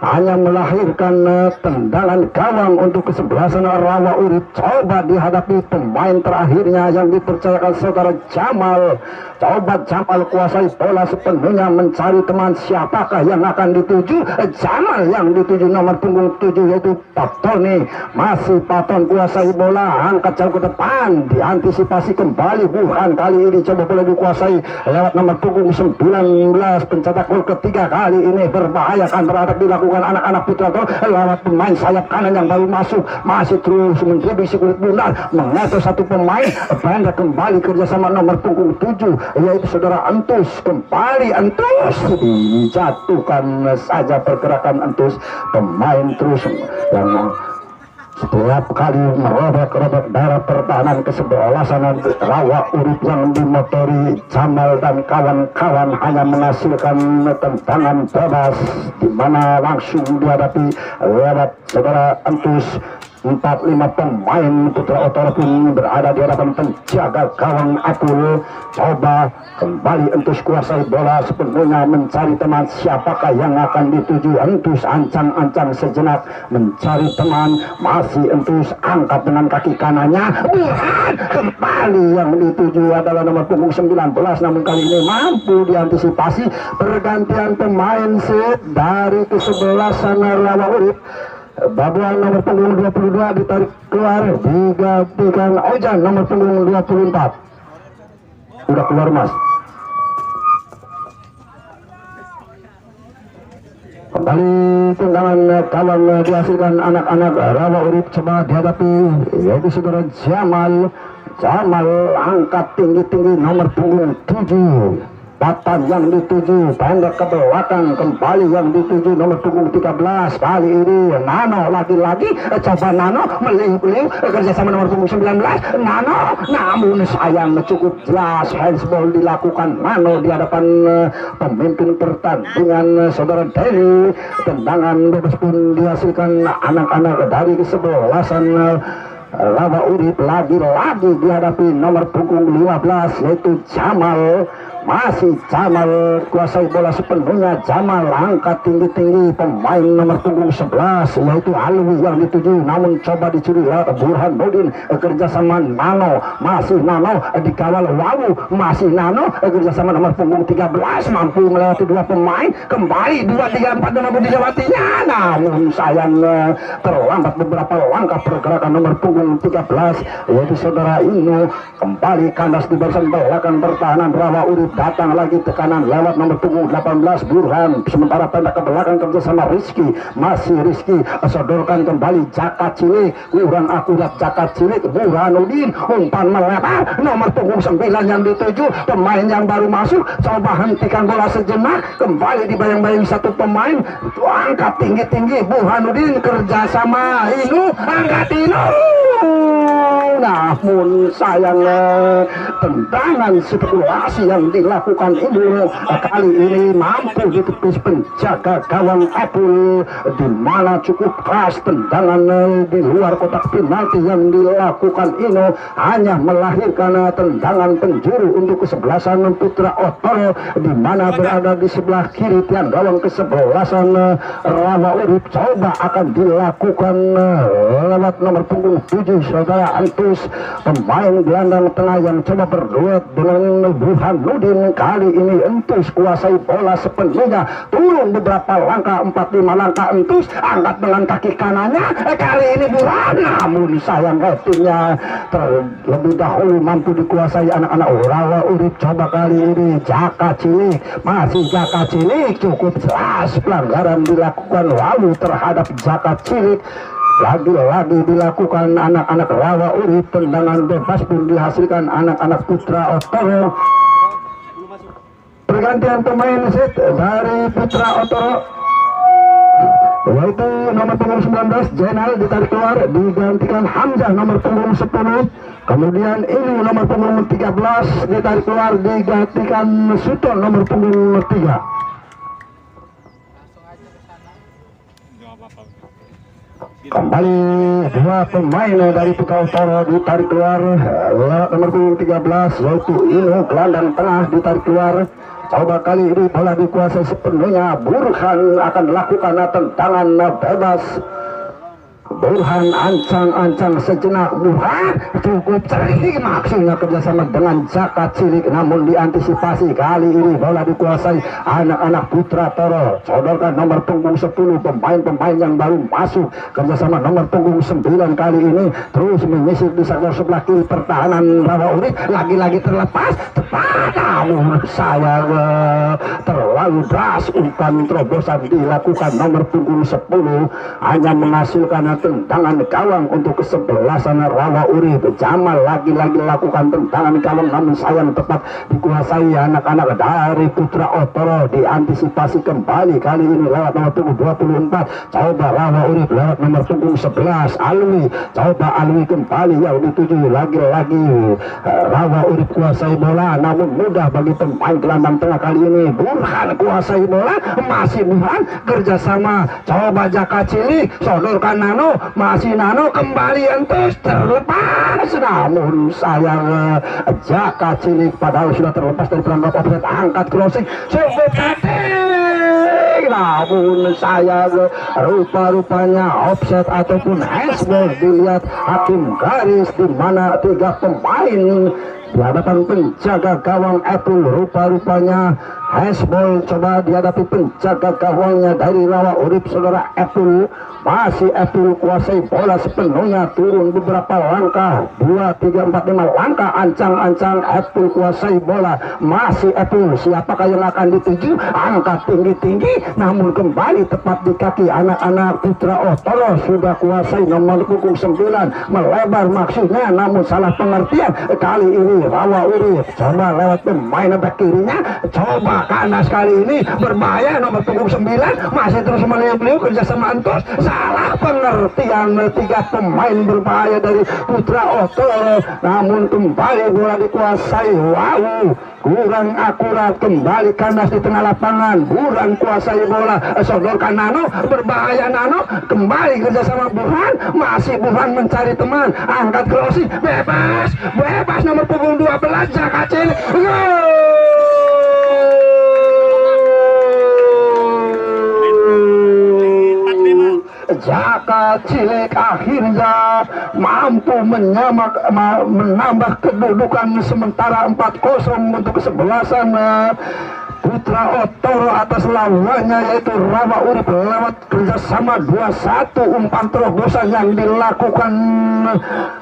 hanya melahirkan tendangan gawang untuk kesebelasan Rawa Urip. Coba dihadapi pemain terakhirnya yang dipercayakan saudara Jamal, coba Jamal kuasai bola sepenuhnya mencari teman siapakah yang akan dituju. Jamal yang dituju nomor punggung 7 yaitu Patoni, masih Paton kuasai bola, angkat jauh ke depan, diantisipasi kembali Burhan, kali ini coba bola dikuasai lewat nomor punggung 19 pencetak gol ketiga, kali ini berbahaya kan terhadap dilakukan anak-anak Putra Otoro lewat pemain sayap kanan yang baru masuk, masih terus mendribble si kulit bundar, mengetos satu pemain pendek kembali kerjasama nomor punggung 7 yaitu saudara Entus, kembali Entus dijatuhkan saja pergerakan Entus, pemain terus yang setiap kali merobek-robek darah pertahanan kesebelasan Rawa Urip yang dimotori Jamal dan kawan-kawan hanya menghasilkan tendangan bebas di mana langsung dihadapi lewat saudara Entus. 4-5 pemain Putra Otoro pun berada di hadapan penjaga gawang Apul. Coba kembali Entus kuasai bola sepenuhnya mencari teman siapakah yang akan dituju. Entus ancang-ancang sejenak mencari teman, masih Entus angkat dengan kaki kanannya. Burhan kembali yang dituju adalah nomor punggung 19, namun kali ini mampu diantisipasi pergantian pemain dari kesebelasan Rawa Urip. Babuan nomor punggung 22 ditarik keluar digantikan Ojan nomor punggung 24. Udah keluar mas. Kembali tendangan kawan dihasilkan anak-anak Rawa Urip, coba dihadapi yaitu saudara Jamal. Jamal angkat tinggi-tinggi nomor punggung 7. Batan yang dituju pendek ke belakang, kembali yang dituju nomor punggung 13. Kali ini Nano lagi-lagi, coba Nano meliuk-liuk kerjasama nomor punggung 19. Nano, namun sayang cukup jelas handsball dilakukan Nano di hadapan pemimpin pertandingan saudara Denny. Tendangan bebas pun dihasilkan anak-anak dari kesebelasan Rawa Urip. Lagi-lagi dihadapi nomor punggung 15 yaitu Jamal. Masih Jamal kuasai bola sepenuhnya. Jamal angkat tinggi-tinggi pemain nomor punggung 11 yaitu Alwi yang dituju, namun coba dicuri lewat Burhanuddin kerjasama Nano. Masih Nano dikawal Wawu, masih Nano kerjasama nomor punggung 13 mampu melewati dua pemain. Kembali 2, 3, 4 mampu dilewatinya, namun sayang terlambat beberapa langkah pergerakan nomor punggung 13 yaitu saudara Inu. Kembali kandas di barisan belakang pertahanan Rawa Urip. Datang lagi tekanan lewat nomor punggung 18 Burhan, sementara pendek ke belakang kerjasama Rizky. Masih Rizky sodorkan kembali Jaka Cilik, kurang akurat Jaka Cilik. Burhanuddin umpan melebar nomor punggung 9 yang dituju, pemain yang baru masuk coba hentikan bola sejenak, kembali dibayang-bayang satu pemain, angkat tinggi-tinggi Burhanuddin kerjasama Inu, angkat Inu, namun sayang tendangan spekulasi yang dilakukan Inu kali ini mampu ditepis penjaga gawang Apple, di mana cukup keras tendangan di luar kotak penalti yang dilakukan Inu hanya melahirkan tendangan penjuru untuk kesebelasan Putra Otoro, di mana berada di sebelah kiri tiang gawang kesebelasan Rawa Urip. Coba akan dilakukan lewat nomor punggung 7 saudara Antus, pemain gelandang tengah yang coba berduet dengan Burhanuddin. Kali ini Entus kuasai bola sepenuhnya, turun beberapa langkah, 4-5 langkah Entus, angkat dengan kaki kanannya. Kali ini Burhan, namun sayang timnya terlebih dahulu mampu dikuasai anak-anak Rawa Urip. Coba kali ini Jaka Cilik, masih Jaka Cilik, cukup jelas pelanggaran dilakukan Walu terhadap Jaka Cilik. Lagi-lagi dilakukan anak-anak Rawa Urip, tendangan bebas pun dihasilkan anak-anak Putra Otoro. Pergantian pemain set dari Putra Otoro yaitu nomor punggung 19 Jenal ditarik keluar, digantikan Hamzah nomor punggung 10. Kemudian ini nomor punggung 13 ditarik keluar, digantikan Suton nomor punggung 3. Kembali dua pemain dari Putra Otoro ditarik keluar lewat nomor punggung 13 yaitu Inu gelandang tengah ditarik keluar. Coba kali ini bola dikuasai sepenuhnya. Burhan akan lakukan tendangan bebas. Burhan ancang-ancang sejenak. Burhan cukup sering maksudnya kerjasama dengan Jaka Cilik, namun diantisipasi. Kali ini bola dikuasai anak-anak Putra Toro. Sodorkan nomor punggung 10, pemain-pemain yang baru masuk kerjasama nomor punggung 9 kali ini terus menyisir di sebelah kiri pertahanan Rawa Urip. Lagi-lagi terlepas tepat, namun sayang terlalu deras. Umpan terobosan dilakukan nomor punggung 10 hanya menghasilkan tendangan gawang untuk kesebelasan Rawa Urip. Jamal lagi-lagi lakukan tendangan gawang, namun sayang tepat dikuasai anak-anak dari Putra Otoro. Diantisipasi kembali kali ini lewat nomor punggung 24. Coba Rawa Urip lewat nomor punggung 11 Alwi. Coba Alwi kembali yang dituju. Lagi-lagi Rawa Urip kuasai bola, namun mudah bagi pemain gelandang tengah kali ini. Burhan kuasai bola, masih Burhan kerjasama. Coba Jaka Cilik, sodorkan Nano, masih Nano, kembali Entus, terlepas, namun sayang Jaka Cilik padahal sudah terlepas dari perangkap offset, angkat crossing, cukup cantik, namun sayang rupa-rupanya offset ataupun handsball. Dilihat hakim garis, di mana 3 pemain di hadapan penjaga gawang Apple. Rupa-rupanya handsball coba dihadapi penjaga gawangnya dari Rawa Urip saudara Apple. masih Epul kuasai bola sepenuhnya, turun beberapa langkah, 2, 3, 4, 5 langkah, ancang-ancang Epul kuasai bola, masih Epul. Siapakah yang akan dituju? Angkat tinggi-tinggi, namun kembali tepat di kaki anak-anak Putra Otoro. Sudah kuasai nomor punggung 9, melebar maksudnya, namun salah pengertian. Kali ini Rawa Urip coba lewat pemain back kirinya, coba kanas kali ini berbahaya, nomor punggung 9 masih terus meliuk-liuk kerja sama Antos. Salah pengertian, 3 pemain berbahaya dari Putra Otoro, namun kembali bola dikuasai. Wow, kurang akurat, kembali kandas di tengah lapangan. Burhan kuasai bola, sodorkan Nano, berbahaya Nano, kembali kerjasama Burhan, masih Burhan mencari teman, angkat crossing, bebas, bebas nomor punggung 12 Jaka Cilik. Jaka Cilik akhirnya mampu menambah kedudukan sementara 4-0 untuk kesebelasan Putra Otoro atas lawannya yaitu Rawa Urip lewat kerjasama 2-1. Umpan terobosan yang dilakukan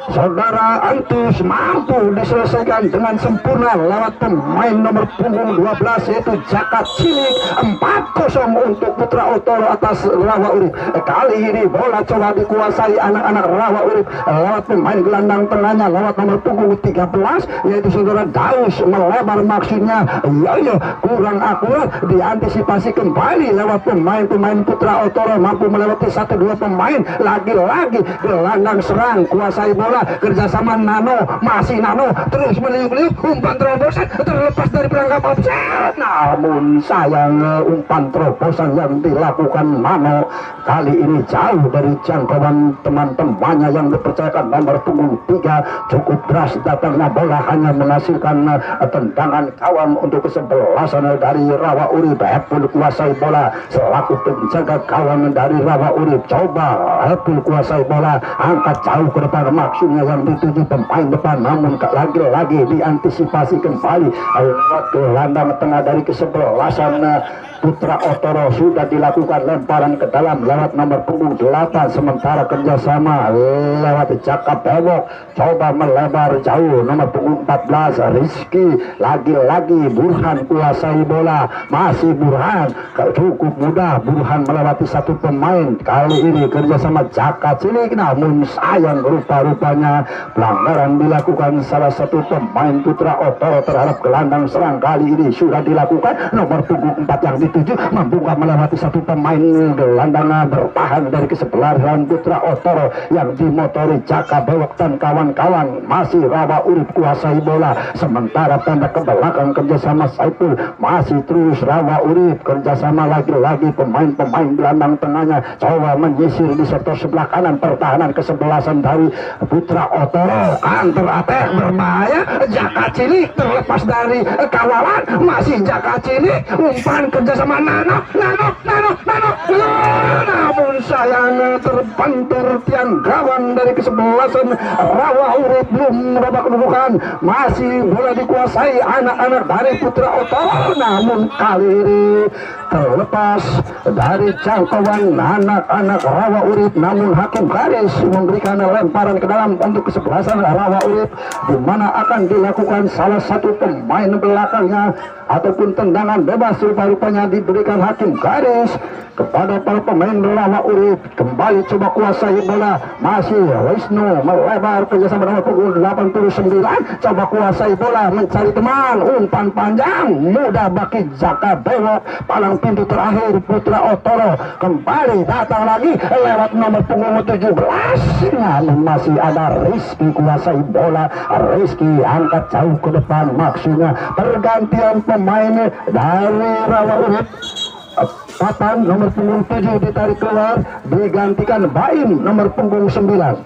saudara Antus mampu diselesaikan dengan sempurna lewat pemain nomor punggung 12 yaitu Jaka Cilik. 4-0 untuk Putra Otoro atas Rawa Urip. Kali ini bola coba dikuasai anak-anak Rawa Urip lewat pemain gelandang tengahnya lewat nomor punggung 13 yaitu saudara Daus, melebar maksudnya. Iya, kurang akurat, diantisipasi kembali lewat pemain-pemain Putra Otoro, mampu melewati 1-2 pemain. Lagi-lagi gelandang serang kuasai bola, kerjasama Nano, masih Nano terus meliuk-liuk, umpan terobosan terlepas dari perangkap offset, namun sayang umpan terobosan yang dilakukan Nano kali ini jauh dari jangkauan teman-temannya yang dipercayakan nomor punggung 3. Cukup deras datangnya bola, hanya menghasilkan tendangan kawan untuk kesebelasan dari Rawa Urip. Epul kuasai bola selaku penjaga kawan dari Rawa Urip, coba Epul kuasai bola, angkat jauh ke depan maksudnya yang dituju pemain depan, namun lagi-lagi diantisipasi kembali lewat gelandang tengah dari kesebelasan Putra Otoro. Sudah dilakukan lemparan ke dalam lewat nomor punggung 8, sementara kerjasama lewat Jaka Bewok coba melebar jauh nomor punggung 14 Rizky. Lagi-lagi Burhan kuasai bola, masih Burhan, cukup mudah Burhan melewati 1 pemain. Kali ini kerjasama Jaka Cilik, namun sayang rupa-rupanya pelanggaran dilakukan salah satu pemain Putra Otoro terhadap gelandang serang. Kali ini sudah dilakukan nomor punggung 4 yang dituju, membuka melewati 1 pemain gelandang bertahan dari kesebelasan Putra Otoro yang dimotori Jaka Bewok dan kawan-kawan. Masih Rawa Urip kuasai bola, sementara tanda ke belakang kerjasama Saiful, masih terus Rawa Urip kerjasama lagi-lagi pemain-pemain gelandang tengahnya coba menyisir di sektor sebelah kanan pertahanan kesebelasan dari Putra Otoro. Counter attack berbahaya, Jaka Cilik terlepas dari kawalan, masih Jaka Cilik, umpan kerjasama Nano, namun sayang terbentur tiang gawang dari kesebelasan Rawa Urip. Belum babak kedudukan, masih bola dikuasai anak-anak dari Putra Otoro, namun kali ini terlepas dari jangkauan anak-anak Rawa Urip, namun hakim garis memberikan lemparan ke dalam untuk kesebelasan Rawa Urip, di mana akan dilakukan salah satu pemain belakangnya ataupun tendangan bebas. Rupa-rupanya diberikan hakim garis kepada para pemain Rawa Urip. Kembali coba kuasai bola, masih Wisnu melebar kerjasama nomor punggung 89, coba kuasai bola, mencari teman, umpan panjang mudah bagi Jaka Bewok. Palang pintu terakhir Putra Otoro kembali datang lagi lewat nomor punggung 17, namun masih ada Rizky kuasai bola. Rizky angkat jauh ke depan, maksudnya pergantian pemain dari Rawa Urip. Papan nomor punggung 7 ditarik keluar, digantikan Baim nomor punggung 9.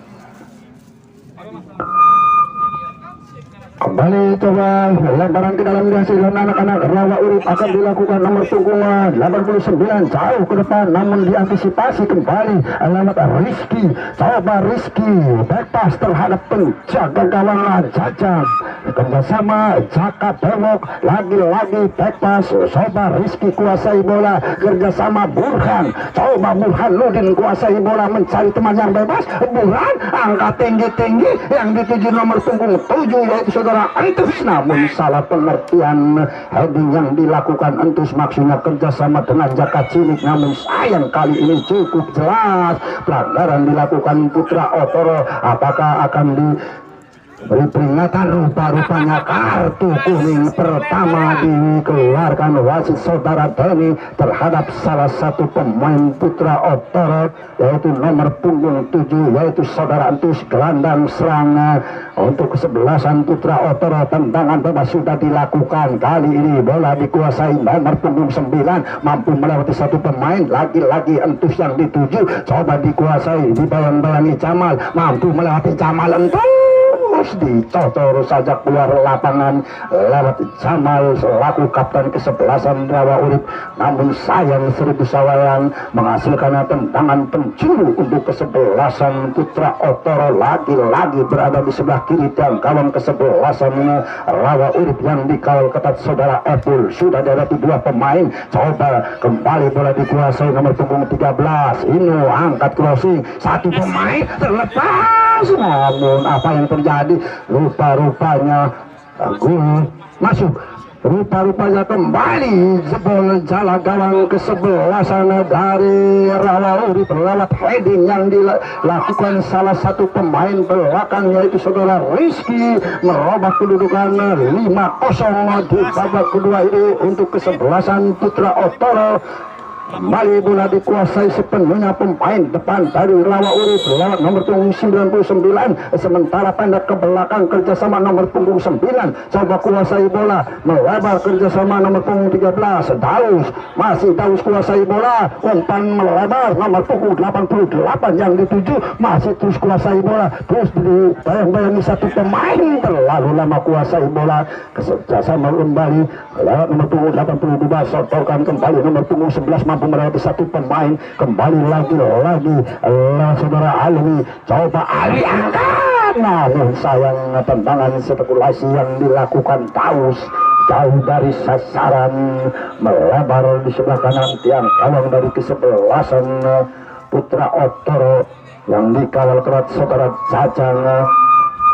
Kembali coba lemparan ke dalam dihasilkan anak-anak Rawa Urip akan dilakukan nomor punggung 89 jauh ke depan, namun diantisipasi kembali lewat Rizky. Coba Rizky back pass terhadap penjaga gawang Jajang, kerjasama Jaka Bewok, lagi-lagi back pass. Coba Rizky kuasai bola, kerjasama Burhan. Coba Burhan Nudin kuasai bola, mencari teman yang bebas. Burhan angkat tinggi-tinggi, yang dituju nomor punggung 7 yaitu saudara Entus, namun salah pengertian heading yang dilakukan Entus, maksudnya kerjasama dengan Jaka Cilik, namun sayang kali ini cukup jelas pelanggaran dilakukan Putra Otoro. Apakah akan beri peringatan? Rupa-rupanya kartu kuning pertama dikeluarkan wasit saudara Deni terhadap salah satu pemain Putra Otoro, yaitu nomor punggung 7 yaitu saudara Entus. Gelandang serang untuk kesebelasan Putra Otoro, tendangan bebas sudah dilakukan. Kali ini bola dikuasai nomor punggung 9, mampu melewati satu pemain, lagi-lagi Entus yang dituju. Coba dikuasai, dibayang-bayangi Jamal, mampu melewati Jamal. Entus dicocor saja keluar lapangan lewat Jamal selaku kapten kesebelasan Rawa Urip, namun sayang seribu sayang menghasilkan tendangan penjuru untuk kesebelasan Putra Otoro. Lagi-lagi berada di sebelah kiri dan kawan kesebelasan Rawa Urip yang dikawal ketat saudara Epul. Sudah dihadapi dua pemain, coba kembali bola dikuasai nomor punggung 13. Ini angkat crossing, satu pemain terlepas, namun apa yang terjadi? Rupa-rupanya gol masuk. Rupa-rupanya kembali jebol jala gawang kesebelasan dari Rawa Urip lewat heading yang dilakukan salah satu pemain belakang yaitu saudara Rizky, merubah kedudukan 5-0 di babak kedua ini untuk kesebelasan Putra Otoro. Kembali bola dikuasai sepenuhnya pemain depan dari Rawa Urip lewat nomor punggung 99, sementara pendek ke belakang kerjasama nomor punggung 9. Coba kuasai bola, melebar kerjasama nomor punggung 13. Daus, masih Daus kuasai bola, umpan melebar nomor punggung 88 yang dituju, masih terus kuasai bola, terus dibayang-bayangi satu pemain, terlalu lama kuasai bola. Kerjasama kembali lewat nomor punggung 82, sotorkan kembali nomor punggung 11, mampu melewati satu pemain. Kembali lagi saudara Alwi, coba Ali angkat, namun sayang tendangan spekulasi yang dilakukan Daus jauh dari sasaran, melebar di sebelah kanan tiang gawang dari kesebelasan Putra Otoro yang dikawal kerat saudara Jajang.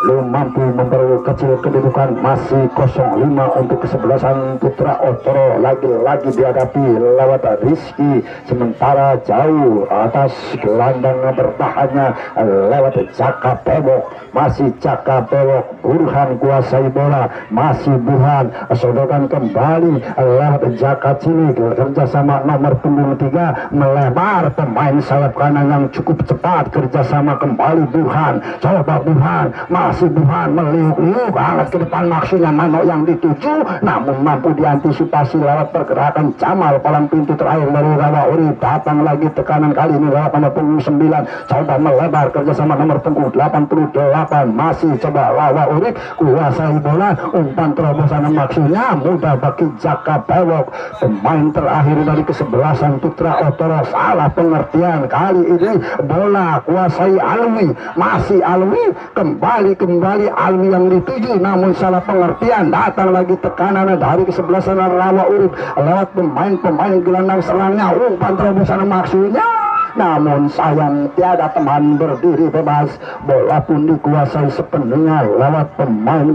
Belum mampu memperkecil kedudukan, masih 0-5 untuk kesebelasan Putra Otoro. Lagi-lagi dihadapi lewat Rizky, sementara jauh atas gelandang bertahannya lewat Jaka Bewok, masih Jaka Bewok. Burhan kuasai bola, masih Burhan, sodorkan kembali lewat Jaka Cilik, kerjasama nomor punggung 3, melebar pemain sayap kanan yang cukup cepat, kerjasama kembali Burhan. Coba Burhan, masih Burhan meliuk-liuk hangat ke depan, maksudnya Mano yang dituju, namun mampu diantisipasi lewat pergerakan Jamal. Palang pintu terakhir dari Rawa Urip, datang lagi tekanan kali ini lewat nomor punggung 9, coba melebar kerjasama nomor punggung 88, masih coba Rawa Urip kuasai bola, umpan terobosan maksudnya mudah bagi Jaka Bewok. Pemain terakhir dari kesebelasan Putra Otoro salah pengertian, kali ini bola kuasai Alwi, masih Alwi, kembali Alwi yang dituju, namun salah pengertian, datang lagi tekanan dari kesebelasan Rawa Urip lewat pemain gelandang serangnya, umpan terobosan maksudnya, namun sayang tiada teman berdiri bebas. Bola pun dikuasai sepenuhnya lewat pemain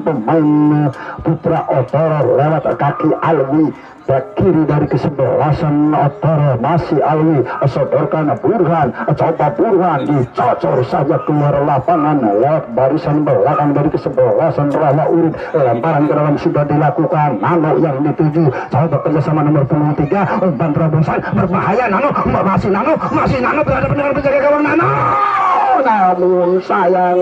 Putra Otoro lewat kaki Alwi. Back kiri dari kesebelasan Otoro, masih Alwi, sodorkan Burhan, coba Burhan dicocor saja keluar lapangan lewat barisan belakang dari kesebelasan Rawa Urip. Lemparan ke dalam sudah dilakukan, Nano yang dituju, coba kerjasama nomor punggung 3, umpan terobosan berbahaya. Nano, masih Nano berada dengan penjaga gawang. Nano namun sayang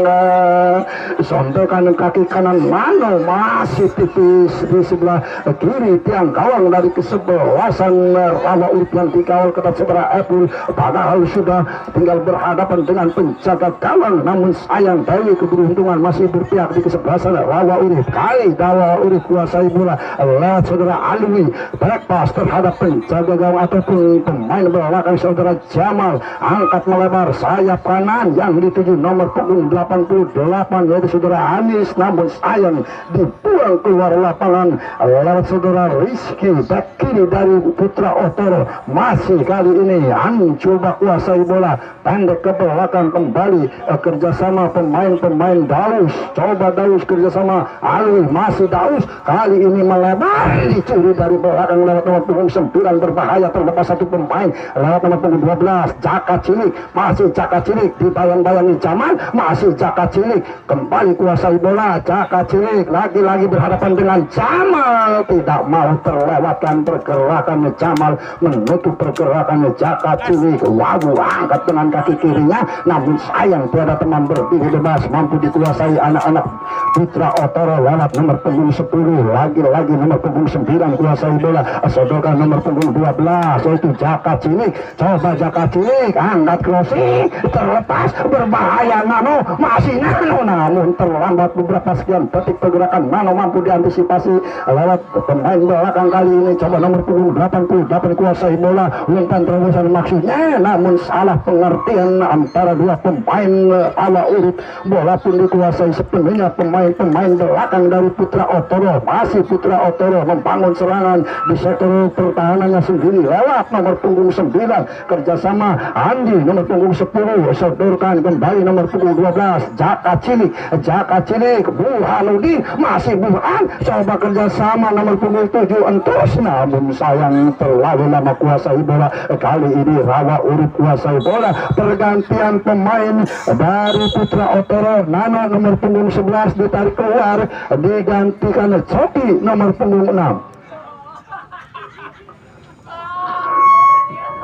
sontokan kaki kanan Mano masih tipis di sebelah kiri tiang gawang dari kesebelasan Rawa Urip yang dikawal ketat saudara Epul, padahal sudah tinggal berhadapan dengan penjaga gawang, namun sayang dari keberuntungan masih berpihak di kesebelasan Rawa Urip. Kali Rawa Urip kuasai bola lewat saudara Alwi, back pass terhadap penjaga gawang ataupun pemain belakang saudara Jamal, angkat melebar sayap kanan yang dituju nomor punggung 88 yaitu saudara Anis, namun sayang dibuang keluar lapangan lewat saudara Rizky. Back kiri dari Putra Otoro, masih kali ini coba kuasai bola pendek ke belakang kembali kerjasama pemain-pemain Daus, coba Daus kerjasama Alwi, masih Daus kali ini melebar dicuri dari belakang lewat nomor punggung 9, berbahaya terlepas satu pemain lewat nomor punggung 12 Jaka Cilik, masih Jaka Cilik dibayang-bayangi Jamal, masih Jaka Cilik kembali kuasai bola. Jaka Cilik lagi-lagi berhadapan dengan Jamal, tidak mau terlewatkan pergerakan Jamal, menutup pergerakan Jaka Cilik. Wagu angkat dengan kaki kirinya, namun sayang tiada teman berdiri bebas, mampu dikuasai anak-anak Putra Otoro lewat nomor punggung 10, lagi-lagi nomor punggung 9 kuasai bola, sodorkan nomor punggung 12 yaitu Jaka Cilik. Coba Jaka Cilik angkat crossing, terlepas, berbahaya Nano, masih Nano, namun terlambat beberapa sekian detik pergerakan Nano mampu diantisipasi lewat pemain belakang. Kali ini coba nomor punggung 88 kuasai bola, umpan terobosan maksudnya, namun salah pengertian antara dua pemain Rawa Urip. Bola pun dikuasai sepenuhnya pemain-pemain belakang dari Putra Otoro. Masih Putra Otoro membangun serangan di sektor pertahanannya sendiri lewat nomor punggung 9 kerjasama Andi, nomor punggung 10 sodorkan kembali nomor punggung 12 Jaka Cilik. Jaka Cilik Burhanuddin, masih Burhan coba kerjasama nomor punggung 7 Entus, namun sayang terlalu lama kuasai bola. Kali ini Rawa Urip kuasai bola, pergantian pemain dari Putra Otoro. Nano nomor punggung 11 ditarik keluar, digantikan Coki nomor punggung 6.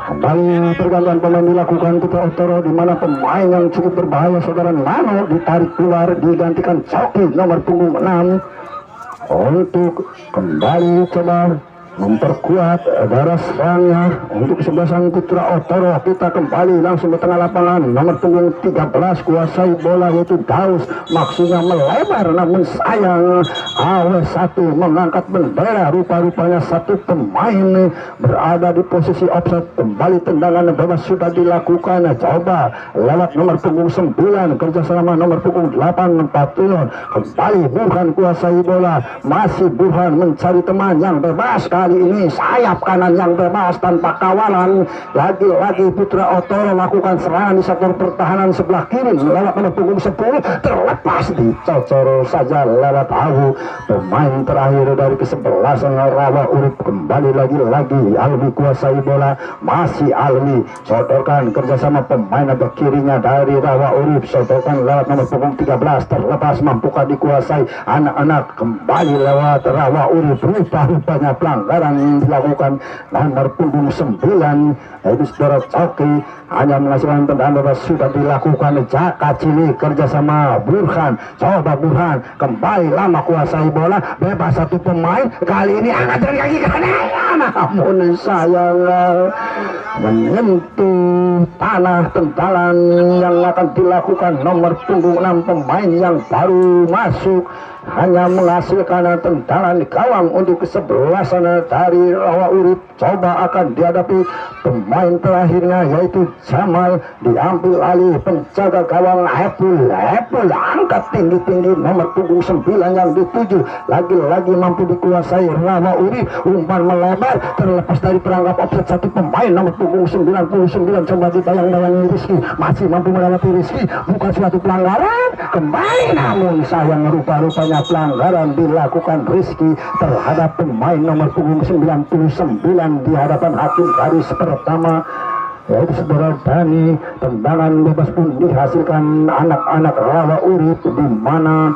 Kembali pergantian pemain dilakukan Putra Otoro, di mana pemain yang cukup berbahaya saudara Nano ditarik keluar, digantikan Coki nomor punggung 6 untuk kembali coba memperkuat darah serangnya untuk kesebelasan Putra Otoro. Kita kembali langsung ke tengah lapangan, nomor punggung 13 kuasai bola yaitu Daus, maksudnya melebar, namun sayang AW1 mengangkat bendera. Rupa-rupanya satu pemain berada di posisi offside. Kembali tendangan bebas sudah dilakukan, coba lewat nomor punggung 9 kerjasama nomor punggung 8 Patulon. Kembali Burhan kuasai bola, masih Burhan mencari teman yang bebas. Kali ini sayap kanan yang bebas tanpa kawalan, lagi-lagi Putra Otoro lakukan serangan di sektor pertahanan sebelah kiri lewat nomor punggung 10, terlepas dicocor saja lewat Awu. Pemain terakhir dari kesebelasan Rawa Urip. Kembali lagi-lagi Alwi kuasai bola, masih Alwi sodorkan kerjasama pemain atau kirinya dari Rawa Urip, sodorkan lewat nomor punggung 13, terlepas, mampukah dikuasai anak-anak. Kembali lewat Rawa Urip, rupa-rupanya pelanggaran yang dilakukan nomor punggung 9 yaitu saudara Coki, hanya menghasilkan tendangan bebas sudah dilakukan. Jaka Cilik kerjasama Burhan, coba Burhan kembali lama kuasai bola, bebas satu pemain, kali ini angkat dari kaki kanan, namun sayang menyentuh tanah. Tendangan yang akan dilakukan nomor punggung 6 pemain yang baru masuk hanya menghasilkan tendangan gawang untuk kesebelasan dari Rawa Urip. Coba akan dihadapi pemain terakhirnya yaitu Jamal, diambil alih penjaga gawang Epul. Epul angkat tinggi-tinggi nomor punggung 9 yang dituju, lagi-lagi mampu dikuasai Rawa Urip, umpan melebar terlepas dari perangkap offset satu pemain nomor punggung 99. Coba dibayang-bayangi Rizky, masih mampu melewati Rizky, bukan suatu pelanggaran kembali, namun sayang rupa-rupanya pelanggaran dilakukan Rizky terhadap pemain nomor punggung 99 di hadapan hakim garis pertama yaitu saudara Dani. Tendangan bebas pun dihasilkan anak-anak Rawa Urip, di mana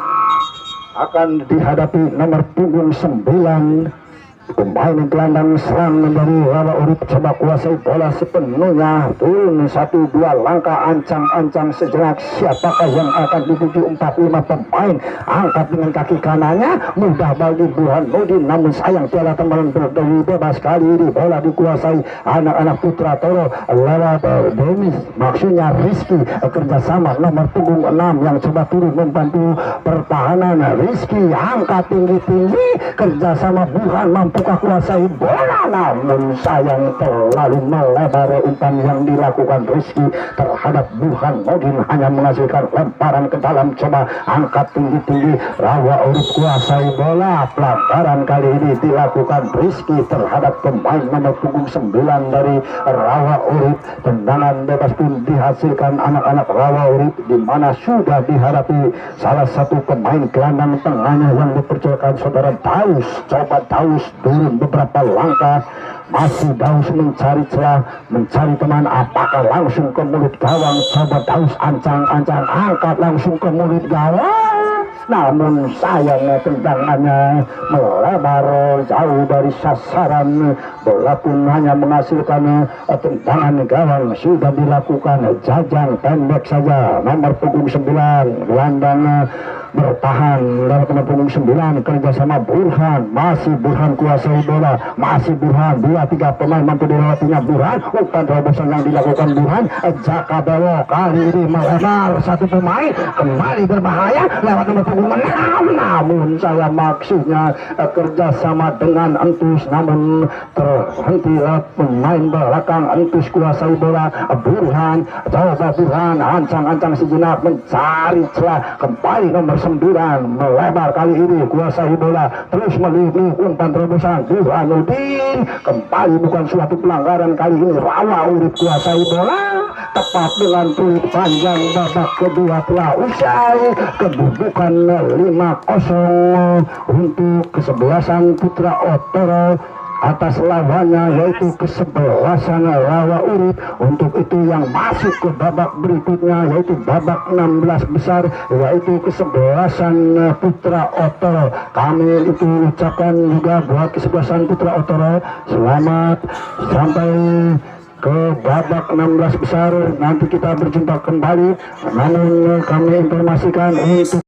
akan dihadapi nomor punggung 9 Pemain gelandang serang dari Rawa Urip coba kuasai bola sepenuhnya, turun 1-2 langkah, ancang-ancang sejenak. Siapakah yang akan dituju? 4-5 pemain angkat dengan kaki kanannya, mudah bagi Burhan Nudin, namun sayang tiada teman berdiri bebas. Kali ini bola dikuasai anak-anak Putra Toro lewat Demis, maksudnya Rizky, kerjasama nomor punggung 6 yang coba turun membantu pertahanan. Rizky angkat tinggi-tinggi, kerjasama Burhan mampukah kuasai bola, namun sayang terlalu melebar umpan yang dilakukan Rizky terhadap Burhan Nudin, hanya menghasilkan lemparan ke dalam. Coba angkat tinggi-tinggi, Rawa Urip kuasai bola. Pelanggaran kali ini dilakukan Rizky terhadap pemain nomor punggung 9 dari Rawa Urip. Tendangan bebas pun dihasilkan anak-anak Rawa Urip, di mana sudah dihadapi salah satu pemain gelandang tengahnya yang dipercayakan saudara Daus. Coba Daus turun beberapa langkah, masih Daus mencari celah, mencari teman. Apakah langsung ke mulut gawang? Coba Daus ancang-ancang angkat langsung ke mulut gawang, namun sayangnya tendangannya melebar jauh dari sasaran. Bola pun hanya menghasilkan tendangan gawang. Sudah dilakukan jajang pendek saja. Nomor punggung 9 gelandang bertahan dari nomor punggung 9 kerjasama Burhan. Masih Burhan kuasai bola, masih Burhan, 2-3 pemain mampu dilewatinya Burhan. Umpan terobosan yang dilakukan Burhan, Jaka Dewo kali ini melebar satu pemain, kembali berbahaya lewat nomor punggung 6, namun saya maksudnya kerjasama dengan Entus, namun terhenti lewat pemain belakang. Entus kuasai bola, Burhan coba Burhan ancang-ancang sejenak mencari celah, kembali nomor 9 melebar kali ini kuasai bola, terus melipih umpan terobosan Burhan Nudin. Kembali bukan suatu pelanggaran, kali ini Rawa Urip kuasai bola tepat dengan peluit panjang. Babak kedua telah usai, kedudukan 5-0 untuk kesebelasan Putra Otoro atas lawannya, yaitu kesebelasan Rawa Urip. Untuk itu yang masuk ke babak berikutnya, yaitu babak 16 besar, yaitu kesebelasan Putra Otoro. Kami itu ucapkan juga buat kesebelasan Putra Otoro selamat sampai ke babak 16 besar. Nanti kita berjumpa kembali, namun kami informasikan untuk